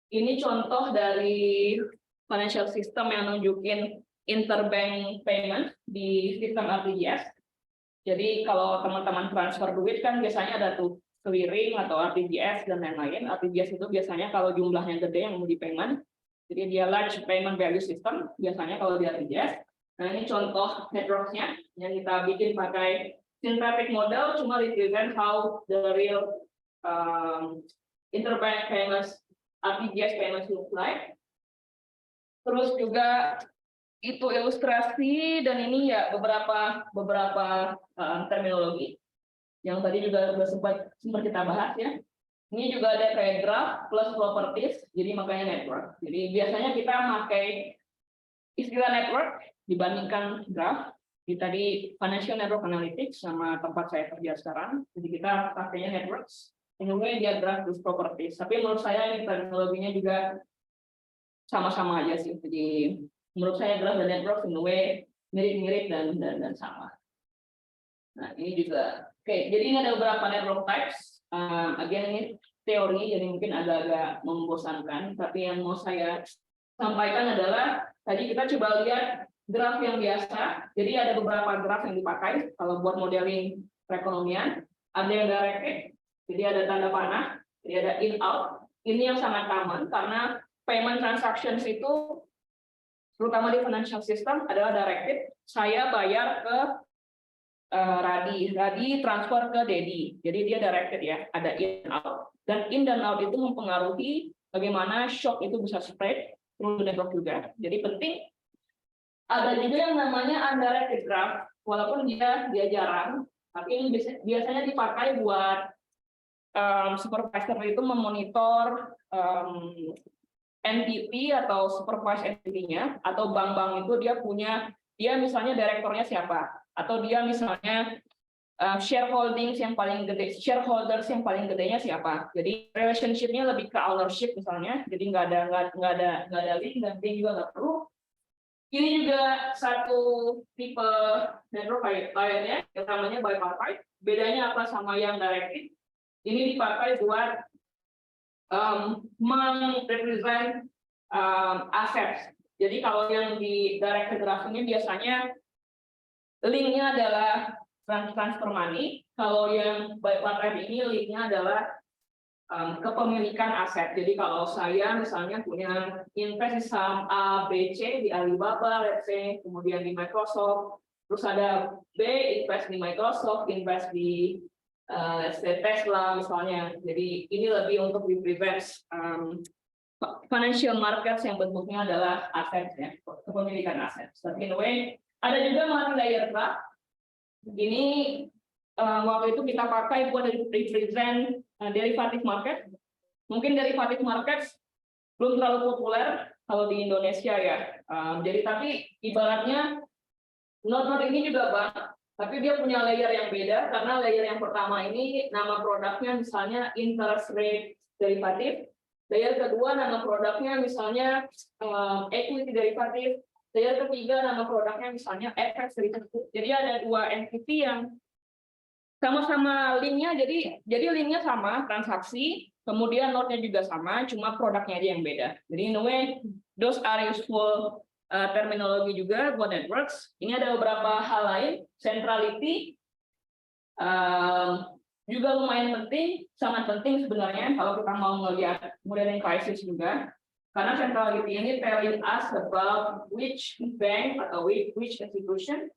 Ini contoh dari financial system yang nunjukin interbank payment di sistem RTGS. Jadi kalau teman-teman transfer duit kan biasanya ada tuh clearing atau RTGS dan lain-lain. RTGS itu biasanya kalau jumlahnya gede yang mau di payment. Jadi dia large payment value system biasanya kalau di RTGS. Nah, ini contoh network-nya yang kita bikin pakai synthetic model, cuma represent how the real interbank payments, RTGS payments look like. Terus juga itu ilustrasi dan ini ya beberapa terminologi yang tadi juga sempat kita bahas ya. Ini juga ada kayak graph plus properties, jadi makanya network. Jadi biasanya kita pakai istilah network dibandingkan graph. Di tadi financial network analytics sama tempat saya kerja sekarang, jadi kita pakainya networks. Anyway dia graph plus properties. Tapi menurut saya ini teknologinya juga sama-sama aja sih. Jadi menurut saya graph dan network anyway mirip-mirip dan sama. Nah ini juga oke. Jadi ini ada beberapa network types. Again ini teori, jadi mungkin agak-agak membosankan. Tapi yang mau saya sampaikan adalah tadi kita coba lihat graf yang biasa. Jadi ada beberapa graf yang dipakai kalau buat modeling perekonomian. Ada yang directed, jadi ada tanda panah, jadi ada in out. Ini yang sangat common karena payment transactions itu terutama di financial system adalah directed. Saya bayar ke Radi transfer ke Dedi. Jadi dia directed ya, ada in out. Dan in dan out itu mempengaruhi bagaimana shock itu bisa spread through network juga. Jadi penting. Ada juga yang namanya undirected graph, walaupun dia jarang, Tapi ini biasanya dipakai buat supervisor itu memonitor entity atau supervise entity-nya, atau bank-bank itu dia misalnya direkturnya siapa, atau dia misalnya shareholders yang paling gedenya siapa. Jadi relationship-nya lebih ke ownership misalnya, jadi nggak ada link dan link juga nggak perlu. Ini juga satu tipe network lainnya yang namanya bipartite. Bedanya apa sama yang directed? Ini dipakai buat merepresent assets. Jadi kalau yang di direct federasi ini biasanya linknya adalah transfer money. Kalau yang bipartite ini linknya adalah kepemilikan aset. Jadi kalau saya misalnya punya invest di saham A, B, C di Alibaba, let's say, kemudian di Microsoft, terus ada B invest di Microsoft, invest di let's say Tesla misalnya. Jadi ini lebih untuk represent financial markets yang bentuknya adalah aset ya, kepemilikan aset. Tapi anyway, ada juga multi-layer trust. Ini waktu itu kita pakai buat represent derivative market. Mungkin derivative market belum terlalu populer kalau di Indonesia ya. Jadi tapi ibaratnya node ini juga bank, tapi dia punya layer yang beda karena layer yang pertama ini nama produknya misalnya interest rate derivative. Layer kedua nama produknya misalnya equity derivative. Layer ketiga nama produknya misalnya FX derivative. Jadi ada dua entity yang sama-sama linknya, jadi linknya sama, transaksi, kemudian node-nya juga sama, cuma produknya aja yang beda. Jadi in a way, those are useful terminologi juga buat networks. Ini ada beberapa hal lain, centrality juga lumayan penting, sangat penting sebenarnya kalau kita mau melihat modern crisis juga, karena centrality ini telling us about which bank atau which institution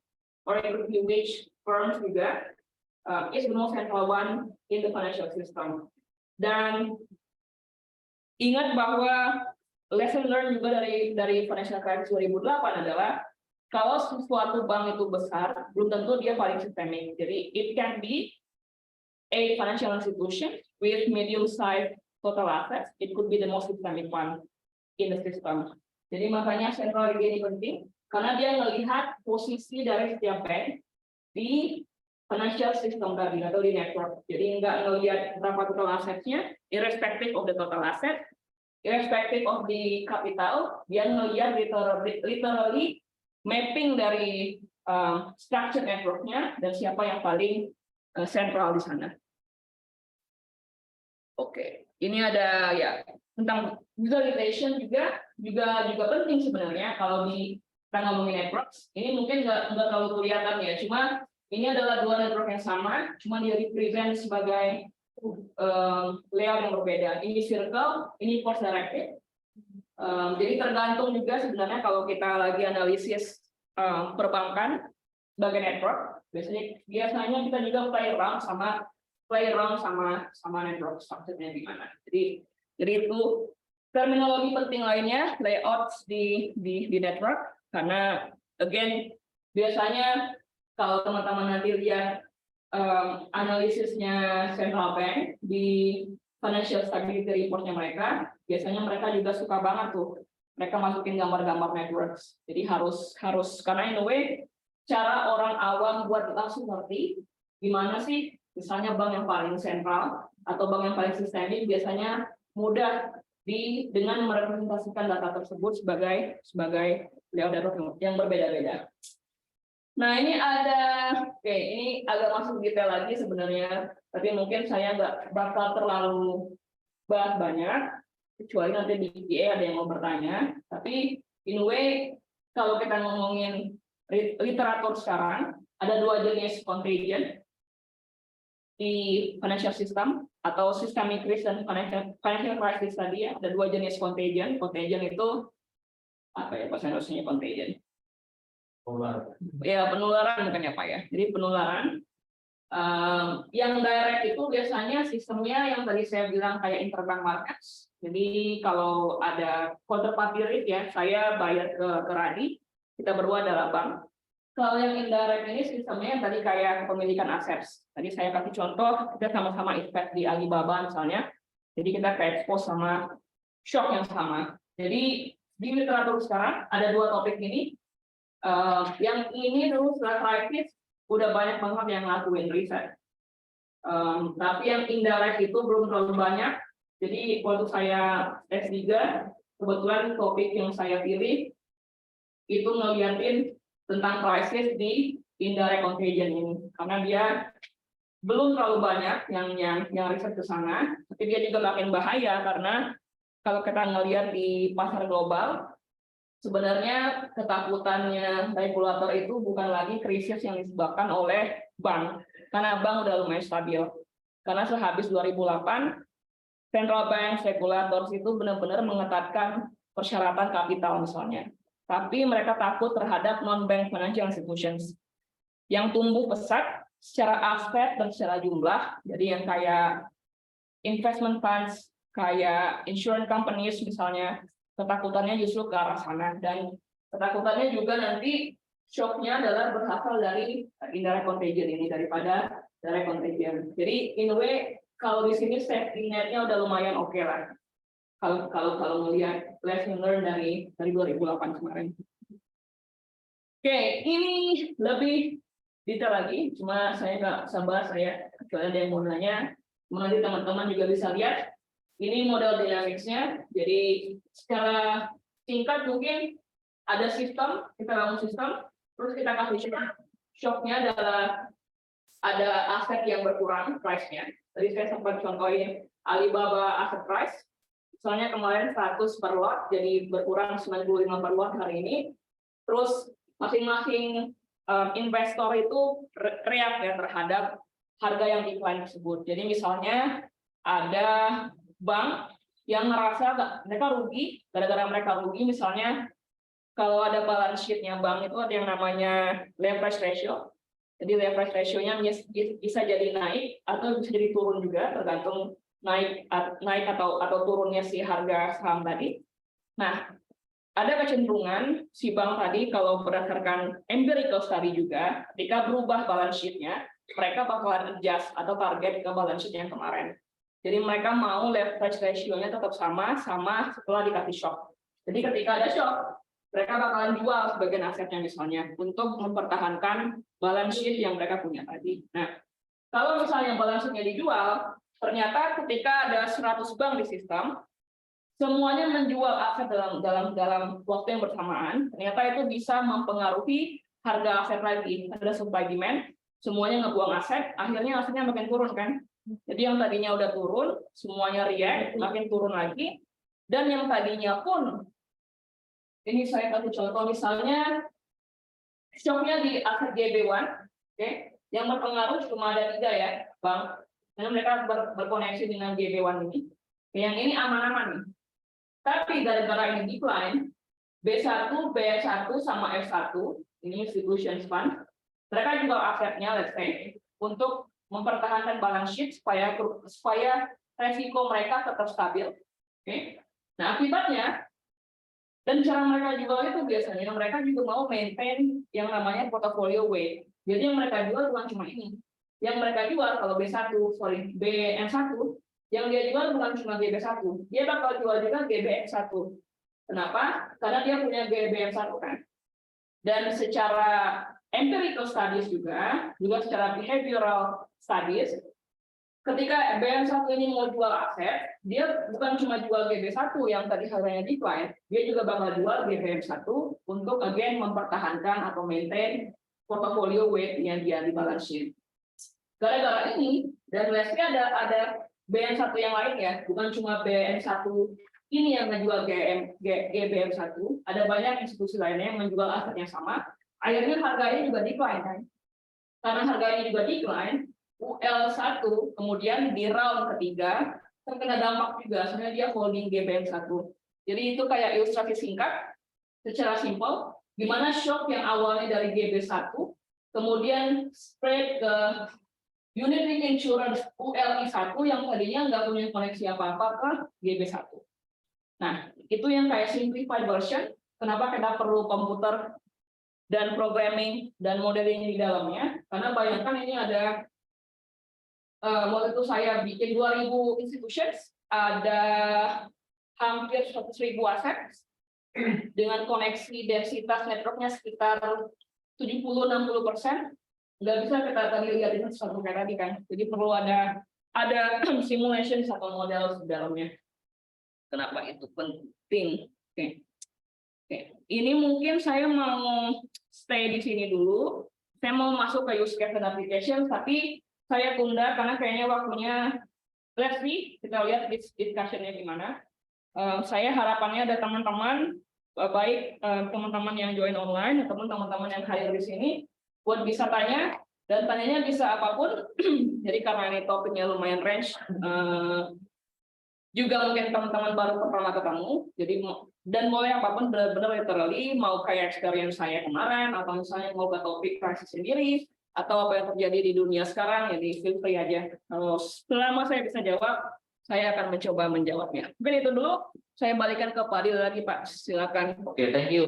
or which firms juga is the most central one in the financial system. Dan ingat bahwa lesson learned juga dari financial crisis 2008 adalah kalau suatu bank itu besar, belum tentu dia paling sistemik. Jadi it can be a financial institution with medium-sized total assets. It could be the most systemic one in the system. Jadi makanya centrality ini penting karena dia melihat posisi dari setiap bank di financial system tadi atau di network. Jadi nggak ngelihat berapa total asetnya, irrespective of the total asset, irrespective of the capital, dia ngelihat literally mapping dari structure networknya dan siapa yang paling sentral di sana. Oke, ini ada ya tentang visualization juga penting sebenarnya kalau kita ngomongin networks. Ini mungkin nggak terlalu kelihatan ya, cuma ini adalah dua network yang sama, cuma dia represent sebagai layout yang berbeda. Ini circle, ini force directed. Jadi tergantung juga sebenarnya kalau kita lagi analisis perbankan sebagai network, biasanya kita juga play around sama network structure-nya di mana. Jadi itu terminologi penting lainnya, layouts di network, karena again biasanya kalau teman-teman nanti lihat analisisnya central bank di financial stability report-nya mereka, biasanya mereka juga suka banget tuh mereka masukin gambar-gambar networks. Jadi harus karena in a way cara orang awam buat langsung ngerti gimana sih misalnya bank yang paling sentral atau bank yang paling sistemik biasanya mudah dengan merepresentasikan data tersebut sebagai layout network yang berbeda-beda. Nah ini ini agak masuk detail lagi sebenarnya, tapi mungkin saya nggak bakal terlalu bahas banyak, kecuali nanti di QA ada yang mau bertanya. Tapi in a way kalau kita ngomongin literatur sekarang, ada dua jenis contagion di financial system atau systemic risk dan financial crisis tadi ya. Ada dua jenis contagion. Contagion itu apa ya bahasa Indonesianya contagion? Ya penularan bukan ya Pak ya. Jadi penularan yang direct itu biasanya sistemnya yang tadi saya bilang kayak interbank markets. Jadi kalau ada counterparty rate ya, saya bayar ke Radi, kita berdua adalah bank. Kalau yang indirect ini sistemnya tadi kayak kepemilikan aset. Tadi saya kasih contoh, kita sama-sama invest di Alibaba misalnya. Jadi kita ke-expose sama shock yang sama. Jadi di literatur sekarang ada dua topik ini. Yang ini dulu setelah krisis udah banyak banget yang ngelakuin riset. Tapi yang indirect itu belum terlalu banyak. Jadi waktu saya S3, kebetulan topik yang saya pilih itu ngeliatin tentang krisis di indirect contagion ini, karena dia belum terlalu banyak yang riset ke sana, tapi dia juga makin bahaya karena kalau kita ngelihat di pasar global, sebenarnya ketakutannya regulator itu bukan lagi krisis yang disebabkan oleh bank, karena bank udah lumayan stabil. Karena sehabis 2008, central bank regulators itu benar-benar mengetatkan persyaratan kapital misalnya. Tapi mereka takut terhadap non-bank financial institutions yang tumbuh pesat secara aset dan secara jumlah. Jadi yang kayak investment funds, kayak insurance companies misalnya, ketakutannya justru ke arah sana. Dan ketakutannya juga nanti shock-nya adalah berasal dari indirect contagion ini daripada direct contagion. Jadi in a way, kalau di sini safety net-nya udah lumayan oke lah. Kalau melihat lesson learn dari 2008 kemarin. Oke, ini lebih detail lagi, cuma saya nggak sabar saya kalau ada yang mau nanya, nanti teman-teman juga bisa lihat. Ini model dynamics-nya. Jadi secara singkat mungkin ada sistem, kita bangun sistem, terus kita kasih shock-nya adalah ada aset yang berkurang price-nya. Tadi saya sempat contohin Alibaba asset price. Misalnya kemarin 100 per lot, jadi berkurang 95 per lot hari ini. Terus masing-masing investor itu react ya terhadap harga yang decline tersebut. Jadi misalnya ada bank yang merasa mereka rugi, gara-gara mereka rugi misalnya kalau ada balance sheet-nya bank itu ada yang namanya leverage ratio. Jadi leverage ratio-nya bisa jadi naik atau bisa jadi turun juga tergantung naik atau turunnya si harga saham tadi. Nah, ada kecenderungan si bank tadi kalau berdasarkan empirical study juga, ketika berubah balance sheet-nya, mereka bakalan adjust atau target ke balance sheet yang kemarin. Jadi mereka mau leverage ratio-nya tetap sama setelah dikasih shock. Jadi ketika ada shock, mereka bakalan jual sebagian asetnya misalnya untuk mempertahankan balance sheet yang mereka punya tadi. Nah, kalau misalnya balance sheet-nya dijual, ternyata ketika ada 100 bank di sistem, semuanya menjual aset dalam waktu yang bersamaan, ternyata itu bisa mempengaruhi harga aset lagi. Ada supply demand, semuanya ngebuang aset, akhirnya asetnya makin turun kan. Jadi yang tadinya udah turun, semuanya react, makin turun lagi, dan yang tadinya pun, ini saya kasih contoh misalnya, shock-nya di aset GB1, yang berpengaruh cuma ada 3 ya, Bang. Karena mereka berkoneksi dengan GB1 ini. Yang ini aman-aman nih. Tapi gara-gara ini decline, B1, BN1 sama F1, ini institution fund, mereka jual asetnya, let's say, untuk mempertahankan balance sheet supaya resiko mereka tetap stabil. Nah, akibatnya, dan cara mereka jual itu biasanya mereka juga mau maintain yang namanya portfolio weight. Jadi yang mereka jual bukan cuma ini. Yang mereka jual kalau BN1, yang dia jual bukan cuma GB1, dia bakal jual juga GBM1. Kenapa? Karena dia punya GBM1 kan. Dan secara empirical studies juga secara behavioral studies, ketika BM1 ini mau jual aset, dia bukan cuma jual GB1 yang tadi harganya decline, dia juga bakal jual GBM1 untuk again mempertahankan atau maintain portfolio weight yang dia di balance sheet. Gara-gara ini, dan lastly ada BN1 yang lain ya, bukan cuma BN1 ini yang menjual GBM1, ada banyak institusi lainnya yang menjual aset yang sama, akhirnya harganya juga decline kan. Karena harganya juga decline, UL1 kemudian di round ketiga terkena dampak juga, soalnya dia holding GBM1. Jadi itu kayak ilustrasi singkat, secara simpel, gimana shock yang awalnya dari GB1, kemudian spread ke unit insurance ULI1 yang tadinya nggak punya koneksi apa-apa ke GB1. Nah, itu yang kayak simplified version. Kenapa kita perlu komputer dan programming dan modeling di dalamnya. Karena bayangkan ini ada waktu itu saya bikin 2.000 institutions, ada hampir 100.000 aset dengan koneksi densitas networknya sekitar 70-60%. Nggak bisa kita tadi lihat itu satu kayak tadi kan. Jadi perlu ada simulation satu model di dalamnya. Kenapa itu penting? Oke. Ini mungkin saya mau stay di sini dulu. Saya mau masuk ke use case dan application, tapi saya tunda karena kayaknya waktunya. Let's see, kita lihat discussion-nya gimana. Saya harapannya ada teman-teman, baik teman-teman yang join online ataupun teman-teman yang hadir di sini, buat bisa tanya, dan tanyanya bisa apapun. Jadi karena ini topiknya lumayan range, juga mungkin teman-teman baru pertama ketemu, jadi dan boleh apapun, benar-benar literally, mau kayak experience saya kemarin, atau misalnya mau ke topik praksi sendiri, atau apa yang terjadi di dunia sekarang, jadi feel free aja. Kalau selama saya bisa jawab, saya akan mencoba menjawabnya. Mungkin itu dulu, saya balikan ke Pak Adil lagi, Pak. Silakan. Oke, thank you.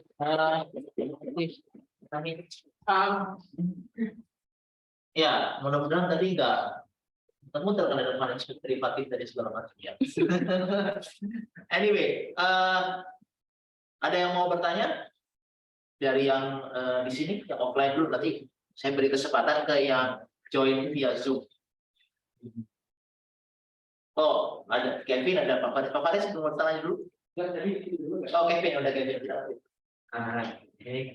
Ya, mudah-mudahan tadi nggak ketemu terkena financial derivatif dari segala macam ya. Anyway, ada yang mau bertanya dari yang di sini, yang offline dulu, nanti saya beri kesempatan ke yang join via Zoom. Oh, ada Kevin, ada Pak Faris. Pak Faris mau bertanya dulu? Oh, Kevin, udah Kevin. Ini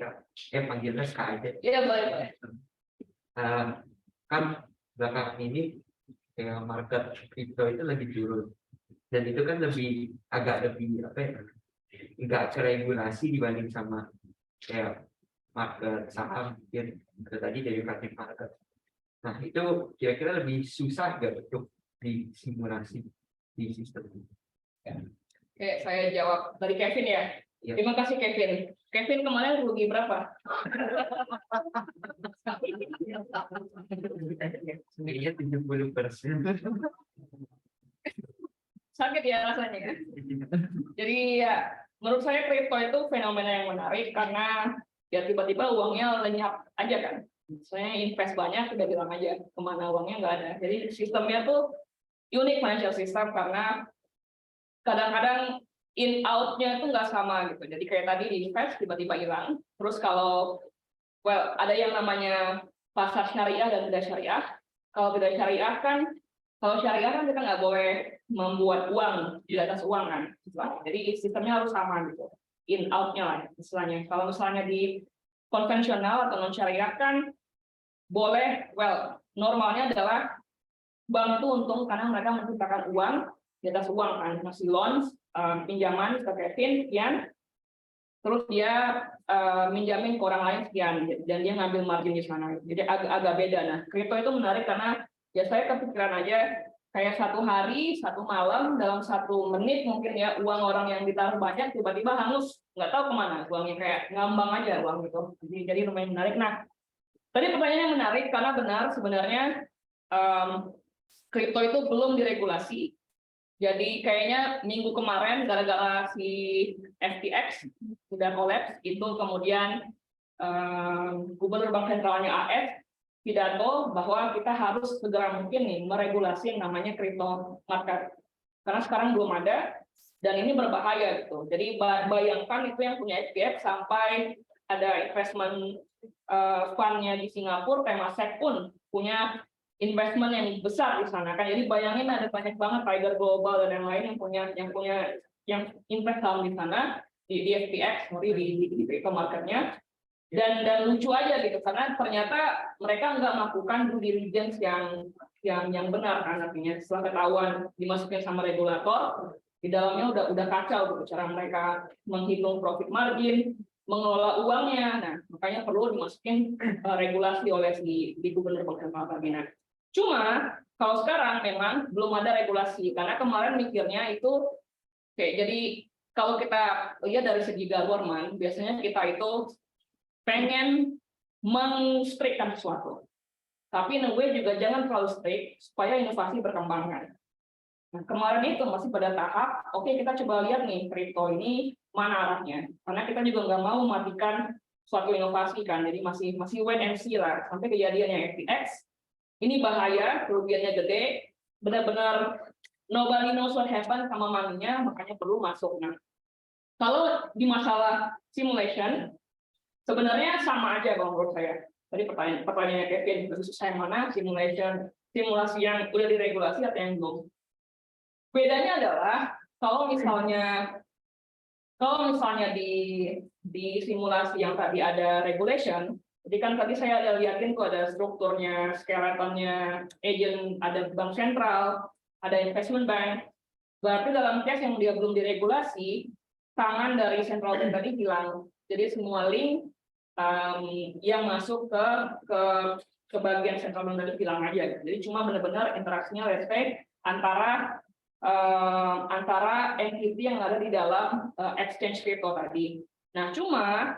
panggilnya Kak aja. Iya, boleh. Kan belakangan ini market crypto itu lagi turun, dan itu kan agak lebih apa ya, nggak teregulasi dibanding sama kayak market saham, mungkin tadi derivatif market. Nah, itu kira-kira lebih susah nggak untuk disimulasi di sistem ini? Oke, saya jawab dari Kevin ya. Ya. Terima kasih Kevin. Kevin kemarin rugi berapa? Sebenarnya 70%. Sakit ya rasanya kan? Jadi ya, menurut saya kripto itu fenomena yang menarik karena ya tiba-tiba uangnya lenyap aja kan. Saya invest banyak, udah bilang aja kemana uangnya nggak ada. Jadi sistemnya tuh unik financial system karena kadang-kadang in out-nya itu nggak sama gitu. Jadi kayak tadi di invest tiba-tiba hilang. Terus kalau ada yang namanya pasar syariah dan tidak syariah. Kalau tidak syariah kan, kalau syariah kan kita nggak boleh membuat uang di atas uang kan. Jadi sistemnya harus sama gitu. In out-nya lah istilahnya. Kalau misalnya di konvensional atau non syariah kan boleh, normalnya adalah bank itu untung karena mereka menciptakan uang di atas uang kan, masih loans, pinjaman ke Kevin sekian, terus dia minjamin ke orang lain sekian, dan dia ngambil margin di sana. Jadi agak beda. Nah, kripto itu menarik karena ya saya kepikiran aja kayak satu hari, satu malam, dalam 1 menit mungkin ya uang orang yang ditaruh banyak tiba-tiba hangus, nggak tahu kemana uangnya, kayak ngambang aja uang itu. Jadi lumayan menarik. Nah, tadi pertanyaannya menarik karena benar sebenarnya kripto itu belum diregulasi. Jadi kayaknya minggu kemarin gara-gara si FTX sudah collapse, itu kemudian Gubernur Bank Sentralnya AS pidato bahwa kita harus segera mungkin nih meregulasi yang namanya crypto market. Karena sekarang belum ada dan ini berbahaya gitu. Jadi bayangkan itu yang punya ETF sampai ada investment fund-nya di Singapura, Temasek pun punya investment yang besar di sana kan. Jadi bayangin ada banyak banget Tiger Global dan yang lain yang invest saham di sana di FTX, di crypto marketnya. Dan lucu aja gitu karena ternyata mereka nggak melakukan due diligence yang benar kan, artinya setelah ketahuan dimasukin sama regulator di dalamnya udah kacau gitu cara mereka menghitung profit margin, mengelola uangnya. Nah, makanya perlu dimasukin regulasi oleh di Gubernur Bank Sentral tadi. Nah, cuma kalau sekarang memang belum ada regulasi karena kemarin mikirnya itu jadi kalau kita lihat dari segi government biasanya kita itu pengen meng-strikkan sesuatu, tapi in a way juga jangan terlalu strict supaya inovasi berkembang kan. Nah, kemarin itu masih pada tahap oke, kita coba lihat nih kripto ini mana arahnya, karena kita juga nggak mau matikan suatu inovasi kan, jadi masih wait and see lah sampai kejadian yang FTX. Ini bahaya, kerugiannya gede, benar-benar nobody knows what happened sama money-nya, makanya perlu masuk. Nah, kalau di masalah simulation, sebenarnya sama aja kalau menurut saya. Tadi pertanyaannya Kevin, khusus yang mana simulasi yang udah diregulasi atau yang belum. Bedanya adalah kalau misalnya di simulasi yang tadi ada regulation, jadi kan tadi saya ada liatin tuh ada strukturnya, skeletonnya, agent, ada bank sentral, ada investment bank. Berarti dalam case yang dia belum diregulasi, tangan dari central bank tadi hilang. Jadi semua link yang masuk ke bagian central bank tadi hilang aja. Jadi cuma benar-benar interaksinya let's say antara entity yang ada di dalam exchange crypto tadi. Nah, cuma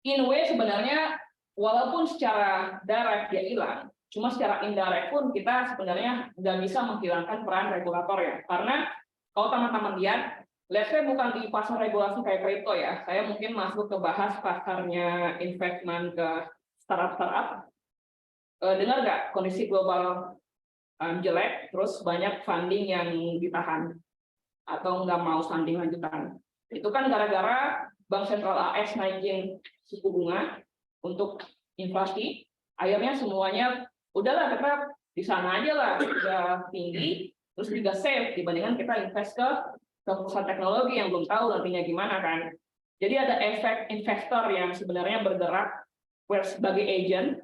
in way sebenarnya walaupun secara direct dia hilang, cuma secara indirect pun kita sebenarnya nggak bisa menghilangkan peran regulator ya. Karena kalau teman-teman lihat, let's say bukan di pasar regulasi kayak kripto ya, saya mungkin masuk ke bahas pasarnya investment ke startup. Dengar nggak kondisi global jelek, terus banyak funding yang ditahan atau nggak mau funding lanjutan. Itu kan gara-gara Bank Sentral AS naikin suku bunga untuk inflasi, akhirnya semuanya udahlah kita di sana aja lah, udah tinggi, terus juga safe dibandingkan kita invest ke perusahaan teknologi yang belum tahu nantinya gimana kan. Jadi ada efek investor yang sebenarnya bergerak sebagai agent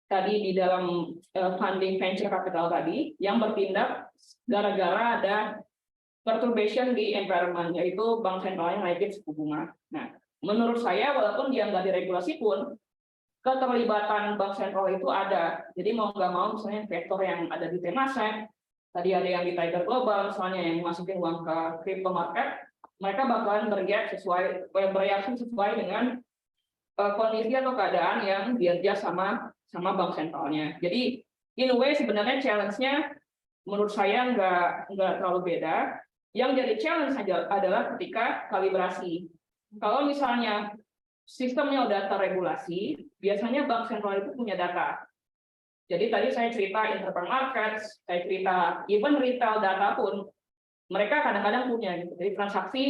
tadi di dalam funding venture capital tadi yang bertindak gara-gara ada perturbation di environment, yaitu bank sentralnya naikin suku bunga. Nah, menurut saya walaupun dia nggak diregulasi pun keterlibatan bank sentral itu ada. Jadi mau nggak mau misalnya investor yang ada di Temasek, tadi ada yang di Tiger Global misalnya yang masukin uang ke crypto market, mereka bakalan bereaksi sesuai dengan kondisi atau keadaan yang diadjust sama bank sentralnya. Jadi in a way sebenarnya challenge-nya menurut saya nggak terlalu beda. Yang jadi challenge adalah ketika kalibrasi. Kalau misalnya sistemnya udah terregulasi, biasanya bank sentral itu punya data. Jadi tadi saya cerita interbank market, saya cerita even retail data pun mereka kadang-kadang punya gitu. Jadi transaksi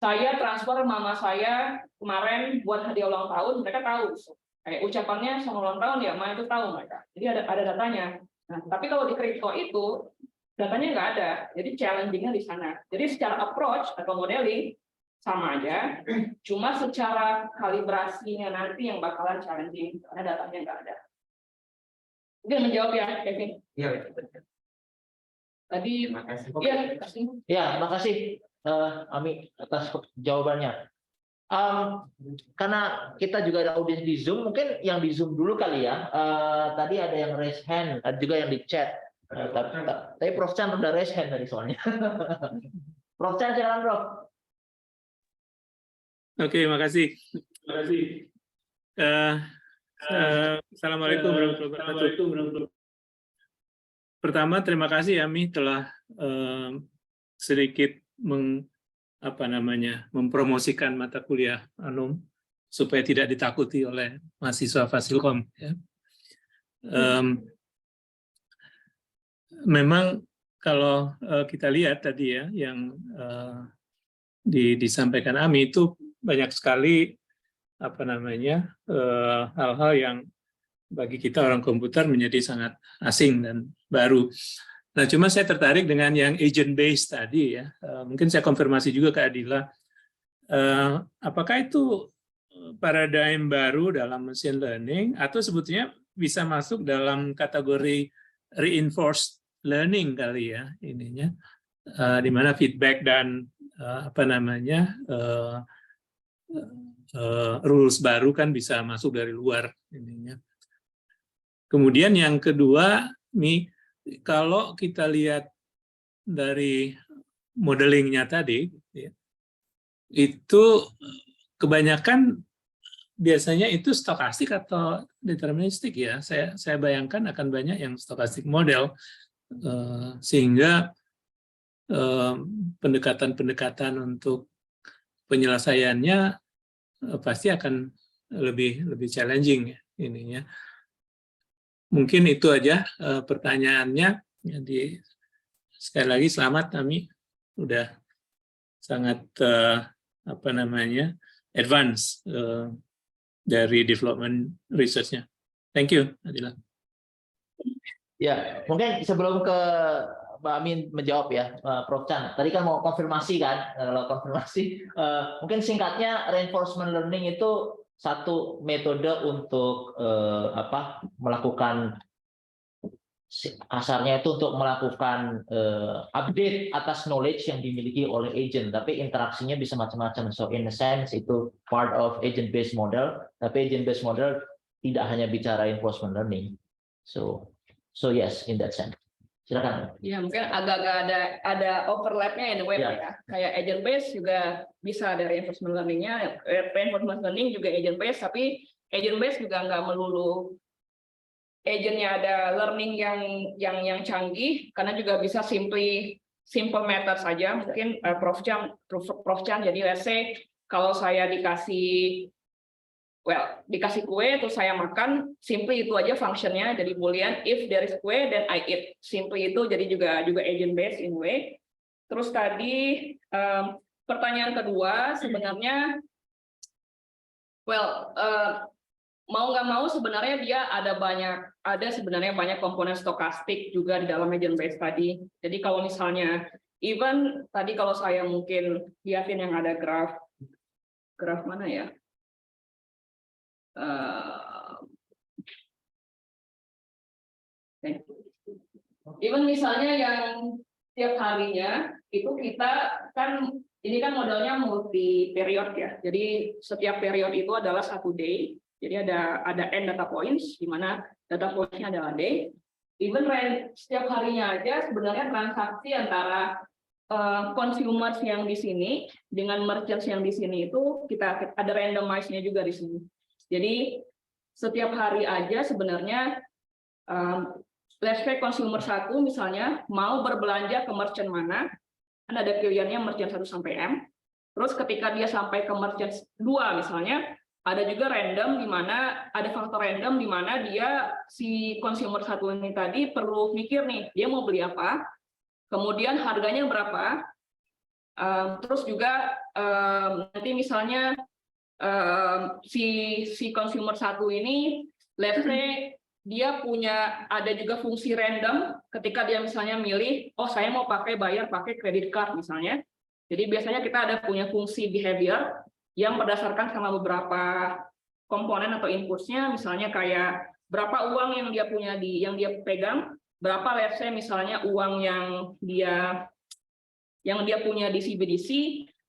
saya transfer mama saya kemarin buat hadiah ulang tahun, mereka tahu. Kayak ucapannya sama ulang tahun ya, mama itu tahu mereka. Jadi ada datanya. Nah, tapi kalau di kripto itu datanya nggak ada. Jadi challenging-nya di sana. Jadi secara approach atau modeling sama aja, cuma secara kalibrasinya nanti yang bakalan challenging karena datanya nggak ada. Mungkin menjawab ya, Kevin. Iya, betul. Tadi, Terima kasih. iya, kasih. Ya, makasih Ami atas jawabannya. Karena kita juga ada audiens di Zoom, mungkin yang di Zoom dulu kali ya. Tadi ada yang raise hand, ada juga yang di chat. Tapi Prof Chan udah raise hand tadi soalnya. Prof Chan, silakan Prof. Oke, makasih. Assalamualaikum warahmatullahi wabarakatuh. Pertama, terima kasih Ami telah sedikit mempromosikan mata kuliah Anum supaya tidak ditakuti oleh mahasiswa Fasilkom. Ya. Memang kalau kita lihat tadi ya yang disampaikan Ami itu banyak sekali hal-hal yang bagi kita orang komputer menjadi sangat asing dan baru. Nah, cuma saya tertarik dengan yang agent based tadi ya. Mungkin saya konfirmasi juga ke Adila. Apakah itu paradigm baru dalam machine learning atau sebetulnya bisa masuk dalam kategori reinforced learning kali ya ininya, di mana feedback dan rules baru kan bisa masuk dari luar ininya. Kemudian yang kedua, kalau kita lihat dari modelingnya tadi, itu kebanyakan biasanya itu stokastik atau deterministik ya. Saya bayangkan akan banyak yang stokastik model, sehingga pendekatan-pendekatan untuk penyelesaiannya pasti akan lebih challenging ya ininya. Mungkin itu aja pertanyaannya. Jadi sekali lagi selamat, Tami, udah sangat advance dari development research-nya. Thank you, Adila. Ya, mungkin sebelum ke Mbak Amin menjawab ya, Prof. Chan. Tadi kan mau konfirmasi kan, kalau konfirmasi, mungkin singkatnya reinforcement learning itu satu metode untuk melakukan kasarnya itu untuk melakukan update atas knowledge yang dimiliki oleh agent, tapi interaksinya bisa macam-macam. So in a sense itu part of agent based model, tapi agent based model tidak hanya bicara reinforcement learning. So yes, in that sense. Silakan. Ya, mungkin agak-agak ada overlapnya in the web ya. Kayak agent based juga bisa ada reinforcement learning-nya. Reinforcement learning juga agent based, tapi agent based juga nggak melulu agentnya ada learning yang canggih, karena juga bisa simple method saja. Mungkin Prof Chan, jadi let's say kalau saya dikasih kue terus saya makan, simply itu aja functionnya, jadi boolean if there is kue then I eat, simply itu jadi juga agent based in way. Terus tadi pertanyaan kedua sebenarnya mau nggak mau sebenarnya dia ada sebenarnya banyak komponen stokastik juga di dalam agent based tadi. Jadi kalau misalnya even tadi kalau saya mungkin lihatin yang ada graf mana ya? Even misalnya yang tiap harinya itu kita kan ini kan modelnya multi period ya. Jadi setiap period itu adalah satu day. Jadi ada n data points di mana data pointsnya adalah day. Even setiap harinya aja sebenarnya transaksi antara consumers yang di sini dengan merchants yang di sini itu kita ada randomize-nya juga di sini. Jadi setiap hari aja sebenarnya let's say consumer 1 misalnya mau berbelanja ke merchant mana, kan ada pilihannya merchant 1 sampai M. Terus ketika dia sampai ke merchant 2 misalnya, ada juga random di mana ada faktor random di mana dia si consumer 1 ini tadi perlu mikir nih, dia mau beli apa, kemudian harganya berapa. Terus juga nanti misalnya si consumer 1 ini let's say dia ada juga fungsi random ketika dia misalnya milih, oh saya mau bayar pakai credit card misalnya. Jadi biasanya kita ada punya fungsi behavior yang berdasarkan sama beberapa komponen atau inputsnya, misalnya kayak berapa uang yang dia punya yang dia pegang, berapa let's say misalnya uang yang dia punya di CBDC,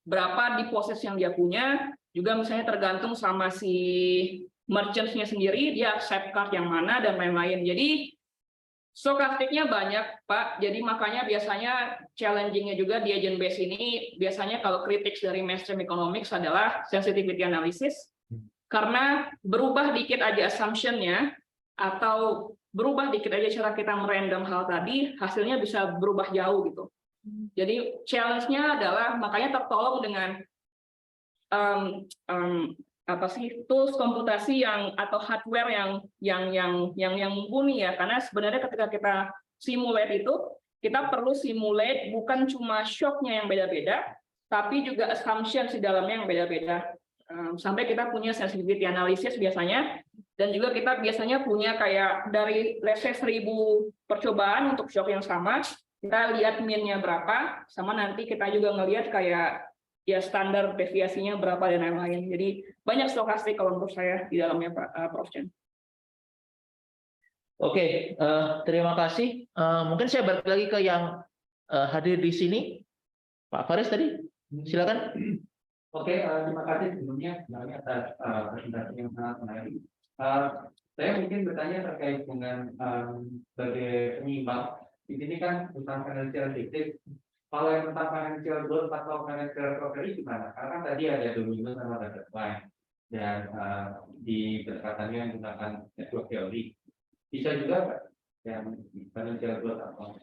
berapa deposit yang dia punya, juga misalnya tergantung sama si merchants-nya sendiri, dia accept card yang mana, dan lain-lain. Jadi, stokastiknya banyak, Pak. Jadi, makanya biasanya challenging-nya juga di agent base ini, biasanya kalau kritik dari mainstream economics adalah sensitivity analysis, karena berubah dikit aja assumption-nya, atau berubah dikit aja cara kita merandom hal tadi, hasilnya bisa berubah jauh gitu. Jadi, challenge-nya adalah, makanya tertolong dengan tools komputasi atau hardware yang mumpuni ya, karena sebenarnya ketika kita simulate itu kita perlu simulate bukan cuma shock-nya yang beda-beda, tapi juga assumption di dalamnya yang beda-beda, sampai kita punya sensitivity analysis biasanya, dan juga kita biasanya punya kayak dari let's say 1000 percobaan untuk shock yang sama, kita lihat min-nya berapa, sama nanti kita juga ngelihat kayak ya standar deviasinya berapa dan lain-lain. Jadi banyak stokastik kalau menurut saya di dalamnya, Pak Prof. Chan. Oke, terima kasih. Mungkin saya balik lagi ke yang hadir di sini, Pak Faris tadi, silakan. Oke, terima kasih sebelumnya atas presentasi yang sangat menarik. Saya mungkin bertanya terkait dengan sebagai penyimbang. Di sini kan tentang financial district. Kalau yang tentang financial growth atau financial recovery gimana? Karena kan tadi ada domino sama data line, dan di pendekatannya menggunakan network theory. Bisa juga yang financial growth atau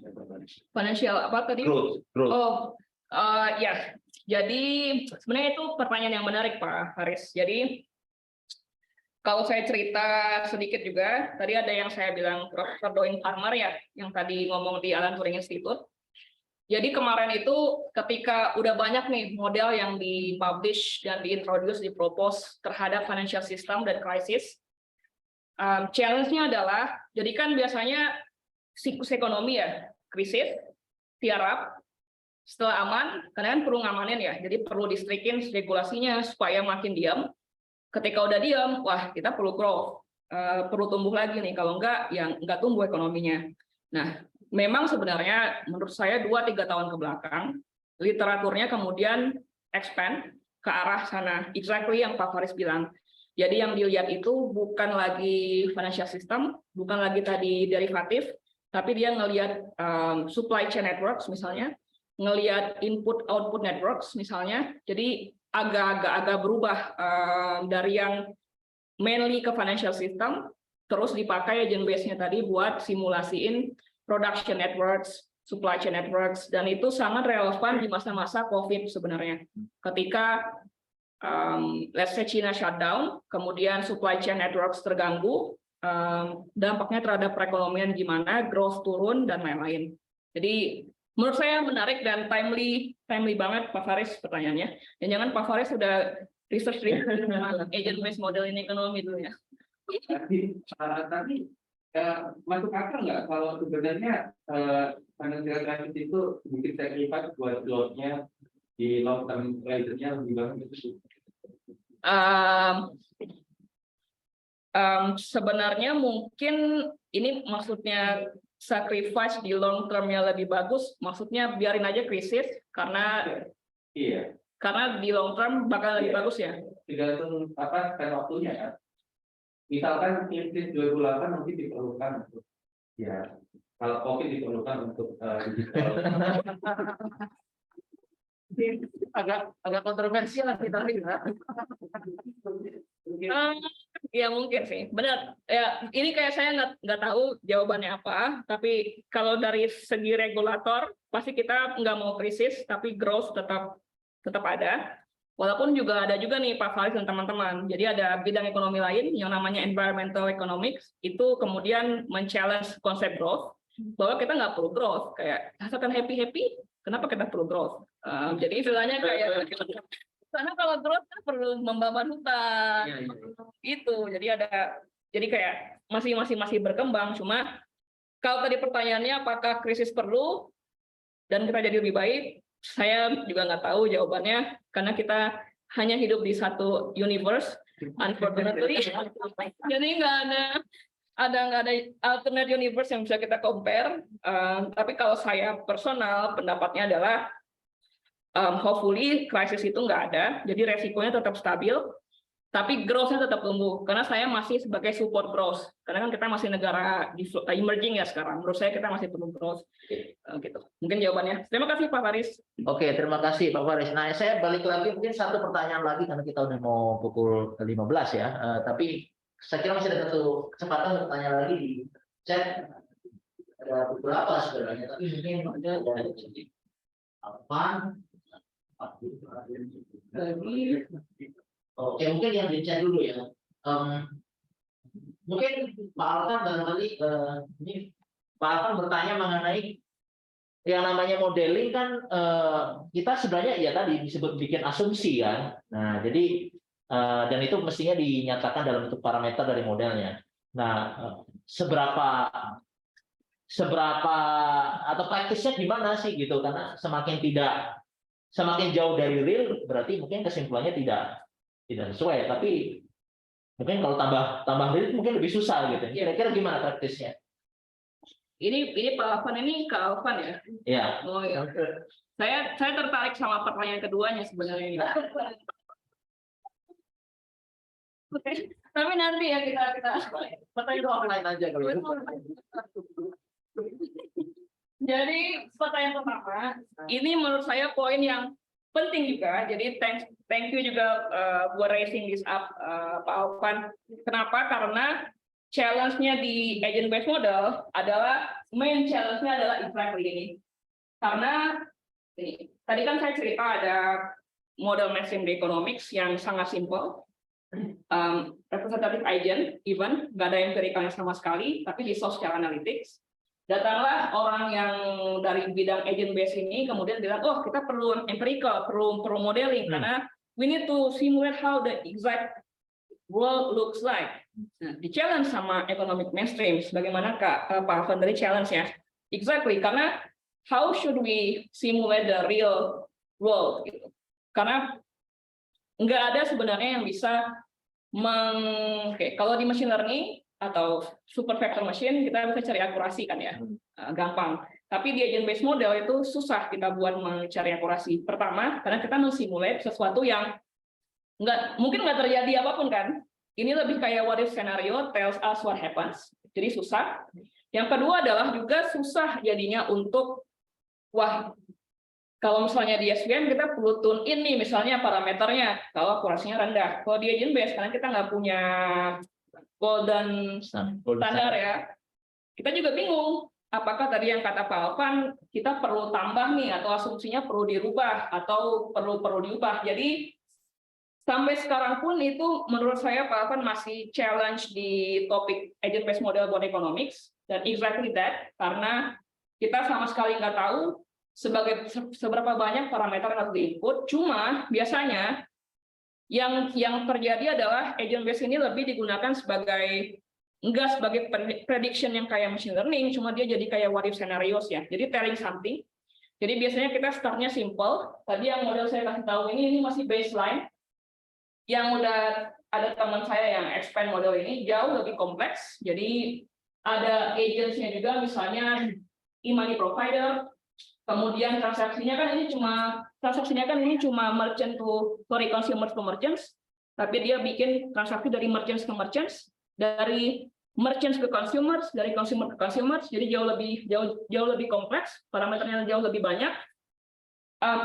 Financial apa tadi? Growth. Oh, Ya, jadi sebenarnya itu pertanyaan yang menarik Pak Haris. Jadi kalau saya cerita sedikit juga, tadi ada yang saya bilang Profesor Doing Farmer ya, yang tadi ngomong di Alan Turing Institute. Jadi kemarin itu ketika udah banyak nih model yang dipublish dan diintroduce, dipropose terhadap financial system dan krisis, challenge-nya adalah, jadi kan biasanya siklus ekonomi ya, krisis, tiarap, setelah aman, karena kan perlu ngamanin ya, jadi perlu distrikin regulasinya supaya makin diam. Ketika udah diam, wah kita perlu growth, perlu tumbuh lagi nih, kalau enggak, yang enggak tumbuh ekonominya. Nah, memang sebenarnya menurut saya 2-3 tahun ke belakang, literaturnya kemudian expand ke arah sana, exactly yang Pak Faris bilang. Jadi yang dilihat itu bukan lagi financial system, bukan lagi tadi derivatif, tapi dia ngelihat supply chain networks misalnya, ngelihat input-output networks misalnya, jadi agak berubah dari yang mainly ke financial system, terus dipakai agent base-nya tadi buat simulasiin production networks, supply chain networks, dan itu sangat relevan di masa-masa COVID sebenarnya. Ketika let's say China shutdown, kemudian supply chain networks terganggu, dampaknya terhadap perekonomian gimana, growth turun, dan lain-lain. Jadi menurut saya menarik dan timely banget Pak Faris pertanyaannya. Dan jangan Pak Faris sudah research agent based model in ekonomi dulu ya. Tapi masuk akal nggak kalau sebenarnya financial crisis itu mungkin saya lihat buat growth-nya di long term rate-nya lebih bagus itu? Sebenarnya mungkin ini maksudnya sacrifice di long term-nya lebih bagus, maksudnya biarin aja krisis karena Iya. Karena di long term bakal lebih bagus ya. Tergantung waktunya ya. Misalkan krisis 2008 mungkin diperlukan untuk ya kalau COVID diperlukan untuk digital. agak kontroversial kita lihat. Ya mungkin sih, benar. Ya ini kayak saya nggak tahu jawabannya apa, tapi kalau dari segi regulator pasti kita nggak mau krisis, tapi growth tetap ada. Walaupun juga ada juga nih Pak Faris dan teman-teman. Jadi ada bidang ekonomi lain yang namanya environmental economics, itu kemudian men-challenge konsep growth, bahwa kita nggak perlu growth, kayak asalkan happy-happy, kenapa kita perlu growth? Jadi istilahnya kayak, karena kalau growth kan perlu membangun hutan, itu. Jadi kayak masih berkembang. Cuma kalau tadi pertanyaannya apakah krisis perlu dan kita jadi lebih baik, saya juga nggak tahu jawabannya, karena kita hanya hidup di satu universe, unfortunately. Jadi nggak ada alternate universe yang bisa kita compare. Tapi kalau saya personal, pendapatnya adalah hopefully krisis itu nggak ada, jadi resikonya tetap stabil, tapi growth-nya tetap tumbuh. Karena saya masih sebagai support growth, karena kan kita masih negara emerging ya sekarang. Menurut saya kita masih perlu growth. Gitu. Mungkin jawabannya. Terima kasih Pak Faris. Oke, terima kasih Pak Faris. Nah, saya balik lagi mungkin satu pertanyaan lagi karena kita udah mau pukul 15 ya. Tapi saya kira masih ada satu kesempatan untuk tanya lagi di chat. Ada beberapa sebenarnya, tapi mungkin ada apa? Oke, mungkin yang di chat dulu ya. Mungkin Pak Alkan barangkali ini Pak Alkan bertanya mengenai yang namanya modeling kan kita sebenarnya ya tadi disebut bikin asumsi kan. Nah, jadi dan itu mestinya dinyatakan dalam bentuk parameter dari modelnya. Nah, seberapa atau praktisnya gimana sih gitu, karena semakin jauh dari real berarti mungkin kesimpulannya tidak sesuai, tapi mungkin kalau tambah real mungkin lebih susah gitu. Kira-kira gimana praktisnya? Ini Pak Alvan, ini Kak Alvan ya? Iya. Oh ya. Saya tertarik sama pertanyaan keduanya sebenarnya ini. Oke. Tapi nanti ya kita Pertanyaan offline aja kalau gitu. Jadi pertanyaan pertama, ini menurut saya poin yang penting juga. Jadi thank you juga buat raising this up Pak Alvan. Kenapa? Karena challenge-nya di agent based model adalah main challenge-nya adalah exactly ini. Karena ini tadi kan saya cerita ada model mainstream economics yang sangat simple, representative agent, even nggak ada empiricalnya sama sekali, tapi di social analytics. Datanglah orang yang dari bidang agent base ini, kemudian bilang, oh kita perlu empirical, perlu modeling, karena we need to simulate how the exact world looks like. Nah, di challenge sama economic mainstream, bagaimana Pak Alvan dari challenge ya? Exactly, karena how should we simulate the real world? Gitu. Karena nggak ada sebenarnya yang bisa kalau di machine learning atau super vector machine kita bisa cari akurasi kan ya, gampang. Tapi di agent based model itu susah kita buat mencari akurasi. Pertama, karena kita mensimulate sesuatu yang mungkin nggak terjadi apapun kan. Ini lebih kayak what if scenario tells us what happens. Jadi susah. Yang kedua adalah juga susah jadinya untuk kalau misalnya di SVM kita perlu tune in nih misalnya parameternya kalau akurasinya rendah. Kalau di agent based karena kita nggak punya golden standar ya, kita juga bingung apakah tadi yang kata Pak Alvan kita perlu tambah nih atau asumsinya perlu dirubah atau perlu diubah. Jadi sampai sekarang pun itu menurut saya Pak Alvan masih challenge di topik agent based model buat economics, dan exactly that, karena kita sama sekali nggak tahu seberapa banyak parameter yang harus di-input. Cuma biasanya yang terjadi adalah agent based ini lebih digunakan enggak sebagai prediction yang kayak machine learning, cuma dia jadi kayak what if scenarios ya. Jadi telling something. Jadi biasanya kita startnya simple. Tadi yang model saya kasih tahu ini masih baseline. Yang udah ada teman saya yang expand model ini jauh lebih kompleks. Jadi ada agentsnya juga, misalnya e-money provider. Kemudian transaksinya kan ini cuma merchant to consumers to merchants, tapi dia bikin transaksi dari merchants ke merchants, dari merchants ke consumers, dari consumer ke consumers, jadi jauh lebih kompleks, parameternya jauh lebih banyak.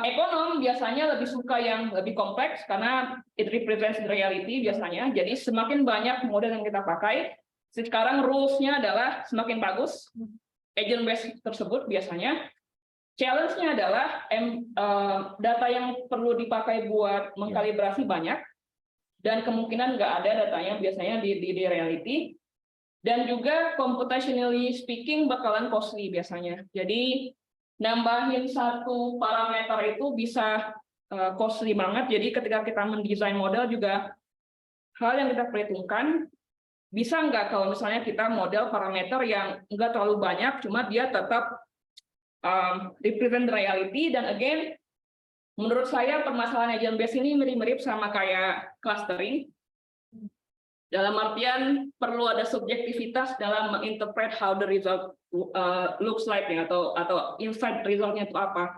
Ekonom biasanya lebih suka yang lebih kompleks karena it represents the reality biasanya. Jadi semakin banyak model yang kita pakai, sekarang rules-nya adalah semakin bagus agent based tersebut biasanya. Challenge-nya adalah data yang perlu dipakai buat mengkalibrasi banyak, dan kemungkinan nggak ada datanya biasanya di reality, dan juga computationally speaking bakalan costly biasanya. Jadi nambahin satu parameter itu bisa costly banget. Jadi ketika kita mendesain model juga hal yang kita perhitungkan, bisa nggak kalau misalnya kita model parameter yang nggak terlalu banyak, cuma dia tetap represent reality. Dan again, menurut saya permasalahan agent based ini mirip-mirip sama kayak clustering. Dalam artian perlu ada subjektivitas dalam menginterpret how the result looks like ya, atau insight resultnya itu apa.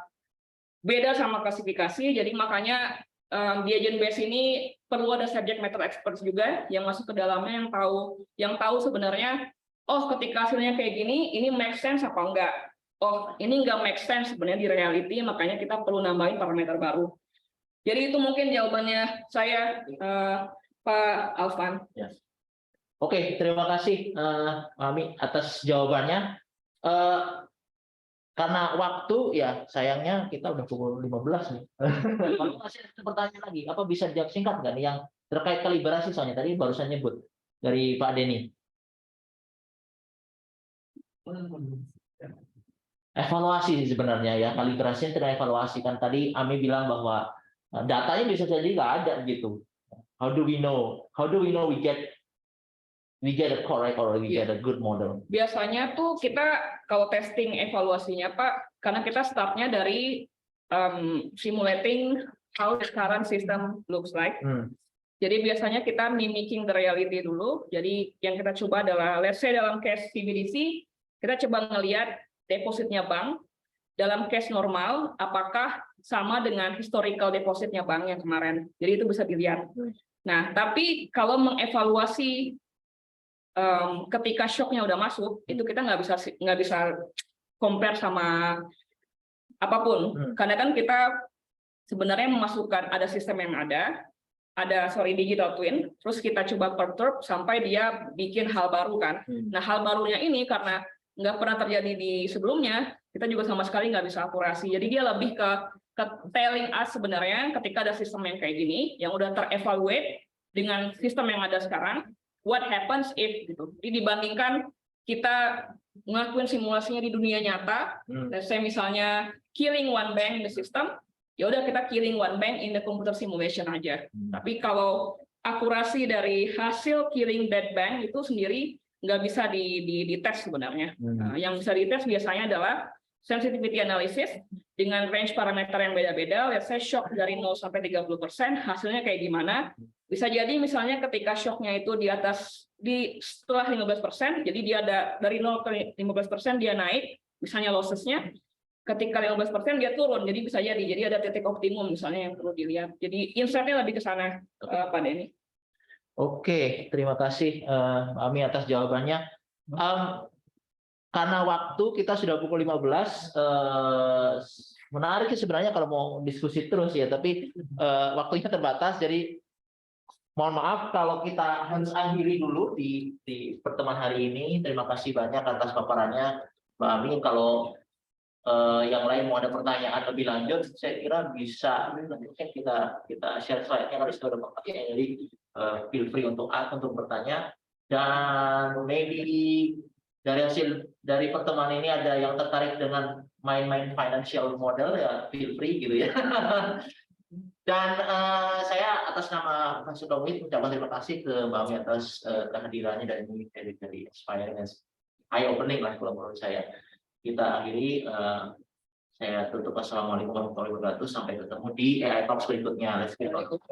Beda sama klasifikasi, jadi makanya di agent based ini perlu ada subject matter experts juga yang masuk ke dalamnya, yang tahu sebenarnya, oh ketika hasilnya kayak gini, ini make sense apa enggak. Oh, ini nggak make sense sebenarnya di reality, makanya kita perlu nambahin parameter baru. Jadi itu mungkin jawabannya saya, Pak Alvan. Yes. Oke, terima kasih Mami atas jawabannya. Karena waktu ya sayangnya kita udah pukul 15 nih. Kalau masih ada pertanyaan lagi, apa bisa dijawab singkat nggak nih yang terkait kalibrasi, soalnya tadi barusan nyebut dari Pak Denny. Evaluasi sih sebenarnya ya, kalibrasinya tidak evaluasi. Kan tadi Ami bilang bahwa datanya bisa jadi nggak ada gitu. How do we know we get a correct or we get a good model? Biasanya tuh kita kalau testing evaluasinya Pak, karena kita startnya dari simulating how the current system looks like. Jadi biasanya kita mimicking the reality dulu. Jadi yang kita coba adalah, let's say dalam case CBDC, kita coba ngelihat depositnya bank. Dalam case normal, apakah sama dengan historical depositnya bank yang kemarin? Jadi itu bisa dilihat. Nah, tapi kalau mengevaluasi ketika shocknya udah masuk, itu kita nggak bisa compare sama apapun, karena kan kita sebenarnya memasukkan ada sistem yang ada digital twin, terus kita coba perturb sampai dia bikin hal baru kan. Nah, hal barunya ini karena nggak pernah terjadi di sebelumnya, kita juga sama sekali nggak bisa akurasi. Jadi dia lebih ke telling us sebenarnya ketika ada sistem yang kayak gini, yang udah terevaluate dengan sistem yang ada sekarang, what happens if gitu. Jadi dibandingkan kita ngelakuin simulasinya di dunia nyata, let's say misalnya killing one bank in the system, ya udah kita killing one bank in the computer simulation aja. Tapi kalau akurasi dari hasil killing that bank itu sendiri nggak bisa dites sebenarnya. Yang bisa dites biasanya adalah sensitivity analysis dengan range parameter yang beda-beda. Let's say shock dari 0 sampai 30%, hasilnya kayak gimana? Bisa jadi misalnya ketika shocknya itu setelah 15%, jadi dia ada dari 0 ke 15% dia naik, misalnya lossesnya. Ketika 15% dia turun, jadi bisa jadi ada titik optimum misalnya yang perlu dilihat. Jadi insight-nya lebih ke sana, Pak Denny. Oke, terima kasih Mbak Ami atas jawabannya. Karena waktu kita sudah pukul 15, menarik sih sebenarnya kalau mau diskusi terus ya, tapi waktunya terbatas, jadi mohon maaf kalau kita harus akhiri dulu di pertemuan hari ini. Terima kasih banyak atas paparannya Mbak Ami. Kalau yang lain mau ada pertanyaan lebih lanjut, saya kira bisa kita share slide-nya kalau sudah ada pertanyaan. Jadi feel free untuk bertanya, dan maybe dari pertemuan ini ada yang tertarik dengan main-main financial model, ya feel free gitu ya. Dan saya atas nama Mas Sudomit mengucapkan terima kasih ke Mbak Ami atas kehadirannya dari inspiring dan eye opening lah kalau menurut saya. Kita akhiri, saya tutup. Assalamualaikum warahmatullahi wabarakatuh. Sampai ketemu di AI Talks berikutnya. Let's go.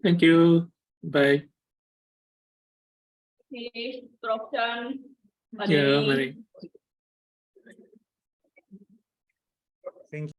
Thank you. Bye. Prof. Chan, Pak Ya, Denny. mari.